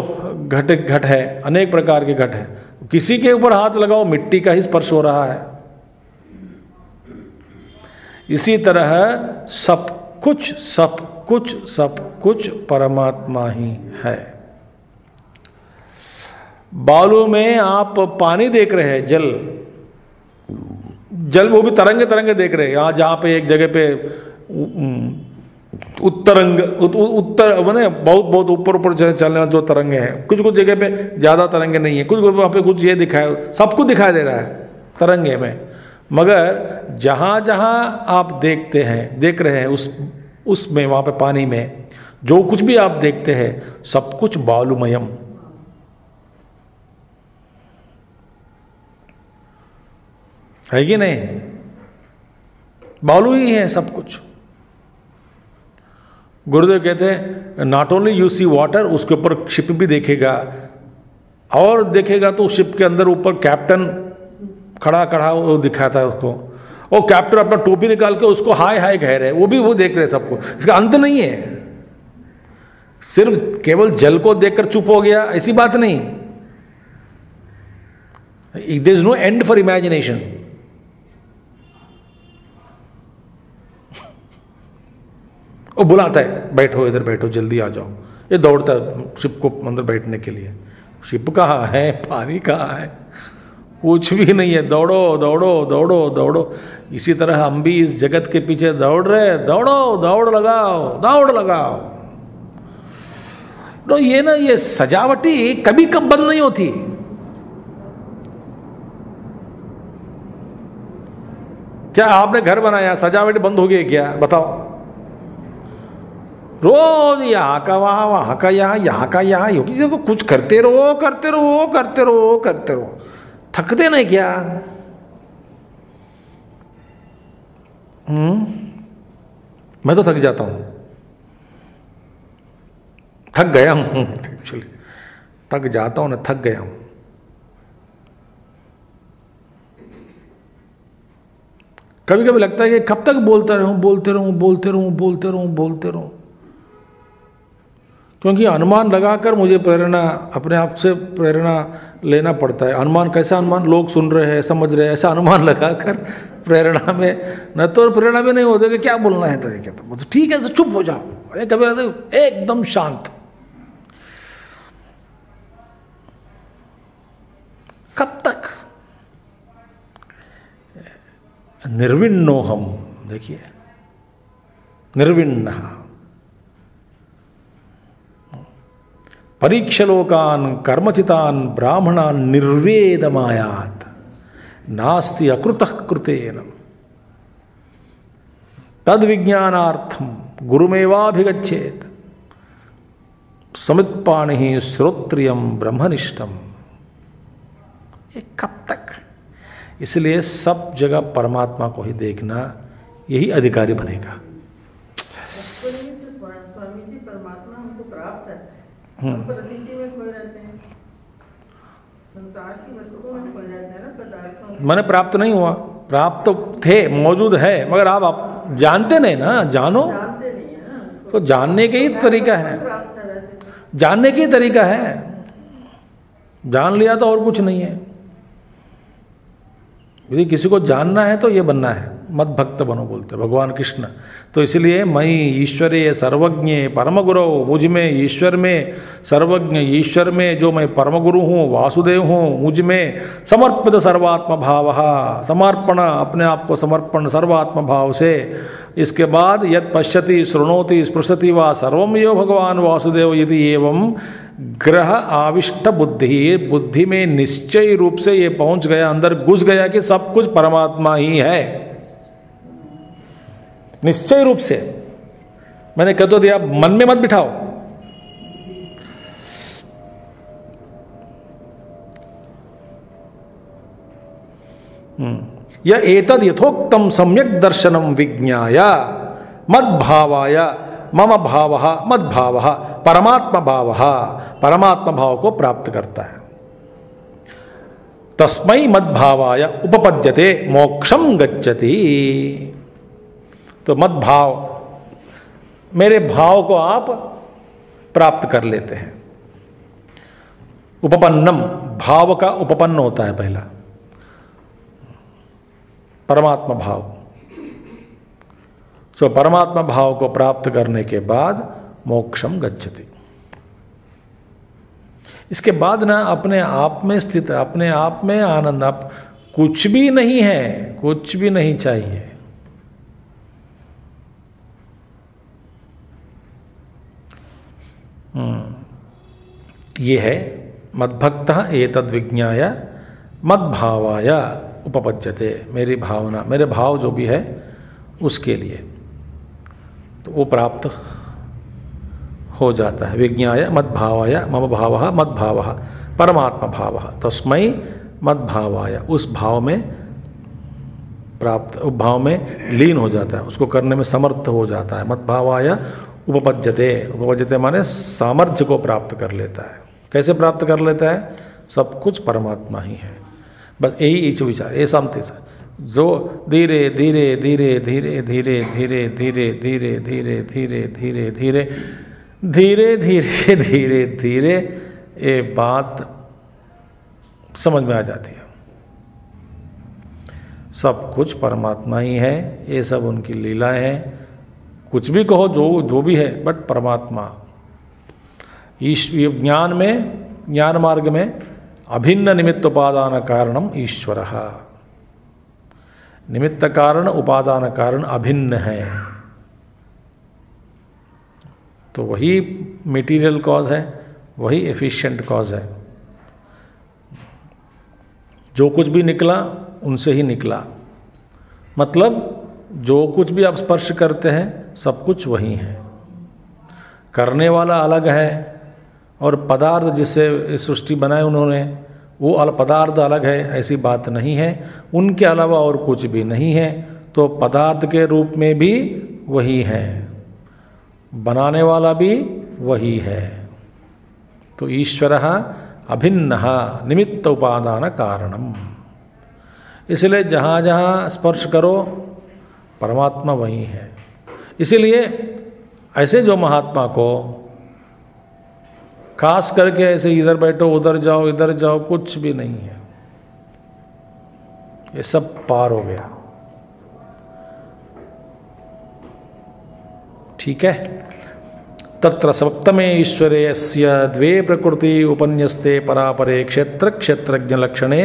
घट है, अनेक प्रकार के घट है, किसी के ऊपर हाथ लगाओ मिट्टी का ही स्पर्श हो रहा है। इसी तरह सब कुछ परमात्मा ही है। बालू में आप पानी देख रहे हैं, जल वो भी तरंगे तरंगे देख रहे हैं। यहाँ जहाँ पे एक जगह पे उत्तर मैंने बहुत ऊपर ऊपर चलने वाले जो तरंगे हैं, कुछ जगह पे ज़्यादा तरंगे नहीं है, कुछ वहाँ पे कुछ ये दिखाए, सब कुछ दिखाई दे रहा है तरंगे में। मगर जहाँ जहाँ आप देख रहे हैं उसमें वहाँ पे पानी में जो कुछ भी आप देखते हैं सब कुछ बालुमयम। है कि नहीं? बालू ही है सब कुछ। गुरुदेव कहते हैं not only you see water, उसके ऊपर शिप भी देखेगा, और देखेगा तो शिप के अंदर ऊपर कैप्टन खड़ा वो दिखाता है उसको। वो कैप्टन अपना टोपी निकाल के उसको हाय हाय कह रहे हैं, वो देख रहे सबको। इसका अंत नहीं है। सिर्फ केवल जल को देखकर चुप हो गया ऐसी बात नहीं। There is no end for imagination. वो बुलाता है बैठो, इधर बैठो, जल्दी आ जाओ। ये दौड़ता है शिप को अंदर बैठने के लिए। शिप कहाँ है? पानी कहाँ है? कुछ भी नहीं है। दौड़ो दौड़ो दौड़ो दौड़ो। इसी तरह हम भी इस जगत के पीछे दौड़ रहे। दौड़ो, दौड़ लगाओ। तो ये सजावटी कभी कब बंद नहीं होती। क्या आपने घर बनाया, सजावट बंद हो गई क्या? बताओ। रोज यहाँ का वहाँ का यहाँ का यहाँ, किसी को कुछ करते रहो। थकते नहीं क्या? मैं तो थक जाता हूँ, थक गया हूँ एक्चुअली। थक जाता हूँ ना, थक गया हूँ। कभी कभी लगता है कि कब तक बोलते रहूं। क्योंकि अनुमान लगाकर मुझे अपने आप से प्रेरणा लेना पड़ता है। अनुमान कैसा? अनुमान लोग सुन रहे हैं, समझ रहे हैं, ऐसा अनुमान लगाकर प्रेरणा में, न तो प्रेरणा में नहीं होते कि क्या बोलना है। तो ठीक है, चुप हो जाओ। कभी एकदम शांत। कब तक? निर्विण्णो हम, देखिए, निर्विण्ण परीक्षलोकान कर्मचितान ब्राह्मणान निर्वेदमायात नास्ति अकृतः कृतेन तद विज्ञानार्थम गुरुमेवाभिगच्छेत समित्पाणि श्रोत्रियम ब्रह्मनिष्ठम। ये कब तक? इसलिए सब जगह परमात्मा को ही देखना, यही अधिकारी बनेगा। स्वामी जी, परमात्मा हमको प्राप्त है, हम प्रकृति में खोए रहते हैं, संसार की वस्तुओं में खोए रहते हैं ना, पदार्थों में। मैंने प्राप्त नहीं हुआ, प्राप्त तो थे, मौजूद है, मगर आप जानते नहीं ना। जानो, जानते नहीं है ना। तो जानने के ही तरीका है, जानने की तरीका है। जान लिया तो और कुछ नहीं है। यदि किसी को जानना है तो ये बनना है। मद भक्त बनो बोलते भगवान कृष्ण। तो इसलिए मई ईश्वरे सर्वज्ञ परमगुरु, मुझ में ईश्वर में सर्वज्ञ, ईश्वर में जो मैं परमगुरु हूँ, वासुदेव हूँ, मुझ में समर्पित सर्वात्म भाव, समर्पण, अपने आप को समर्पण सर्वात्म भाव से। इसके बाद यद पश्यति शृणोति स्पृशति वा सर्वम यो भगवान वासुदेव यदि एवं ग्रह आविष्ट बुद्धि, बुद्धि में निश्चय रूप से ये पहुंच गया, अंदर घुस गया कि सब कुछ परमात्मा ही है, निश्चय रूप से। मैंने कह तो दिया, मन में मत बिठाओ। या एतद यथोक्तम सम्यक दर्शनम विज्ञाय मद्भावाय मम भावः मद्भावः परमात्मा भावः, परमात्मा भाव को प्राप्त करता है। तस्मै मद्भावाय उपपद्यते मोक्षम गच्छति। तो मद्भाव, मेरे भाव को आप प्राप्त कर लेते हैं। उपपन्नम, भाव का उपपन्न होता है पहला, परमात्मा भाव। सो परमात्मा भाव को प्राप्त करने के बाद मोक्षम गच्छति। इसके बाद ना अपने आप में स्थित, अपने आप में आनंद, आप कुछ भी नहीं है, कुछ भी नहीं चाहिए। ये है मद्भक्तः एतद् विज्ञाय मद्भावाय उपपद्यते, मेरी भावना, मेरे भाव जो भी है उसके लिए, तो वो प्राप्त हो जाता है। विज्ञाय मद्भावाय मम भावः मद्भावः परमात्मा भावः तस्मै मद्भावाय, उस भाव में प्राप्त, उस भाव में लीन हो जाता है, उसको करने में समर्थ हो जाता है। मद्भावाय उपपद्यते, उपपद्यते माने सामर्थ्य को प्राप्त कर लेता है। कैसे प्राप्त कर लेता है? सब कुछ परमात्मा ही है, बस यही विचार, ये शांति से जो धीरे धीरे धीरे धीरे धीरे धीरे धीरे धीरे धीरे धीरे धीरे धीरे धीरे धीरे धीरे धीरे ये बात समझ में आ जाती है। सब कुछ परमात्मा ही है, ये सब उनकी लीलाएं हैं। कुछ भी कहो, जो भी है, बट परमात्मा। ज्ञान में, ज्ञान मार्ग में अभिन्न निमित्त उपादान कारणम ईश्वरः, निमित्त कारण उपादान कारण अभिन्न है, तो वही मटेरियल कॉज है, वही एफिशिएंट कॉज है। जो कुछ भी निकला उनसे ही निकला, मतलब जो कुछ भी आप स्पर्श करते हैं सब कुछ वही है। करने वाला अलग है और पदार्थ जिससे सृष्टि बनाए उन्होंने, वो पदार्थ अलग है, ऐसी बात नहीं है। उनके अलावा और कुछ भी नहीं है, तो पदार्थ के रूप में भी वही है, बनाने वाला भी वही है। तो ईश्वरः अभिन्नः निमित्त उपादान कारणम। इसलिए जहाँ जहाँ स्पर्श करो परमात्मा वही है। इसीलिए ऐसे जो महात्मा को खास करके ऐसे इधर बैठो उधर जाओ इधर जाओ, कुछ भी नहीं है, ये सब पार हो गया। ठीक है। तत्र सप्तमे ईश्वरे यस्य द्वे प्रकृति उपन्यस्ते परापरे क्षेत्र क्षेत्रज्ञ लक्षणे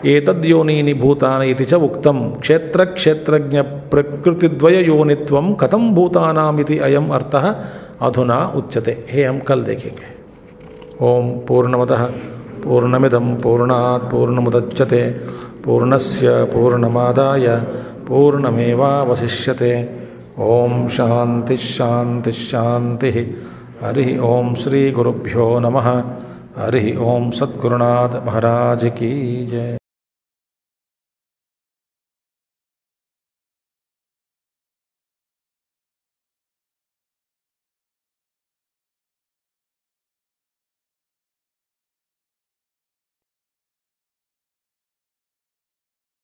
एतद्योनीनि भूतानि इति च उक्तम। क्षेत्र क्षेत्रज्ञ प्रकृतिद्वय योनित्वं कथम भूतानाम इति अयम अर्थः अधुना उच्यते। हे हम कल देखेंगे। ओम पूर्णमतः पूर्णमिदं पूर्णात् पूर्णमुदच्यते पूर्णस्य पूर्णमादाय पूर्णमेवावशिष्यते। ओम शांति शांति शांति। हरि ओम श्री गुरुभ्यो नमः। हरि ओम सद्गुरुनाथ महाराज की जय।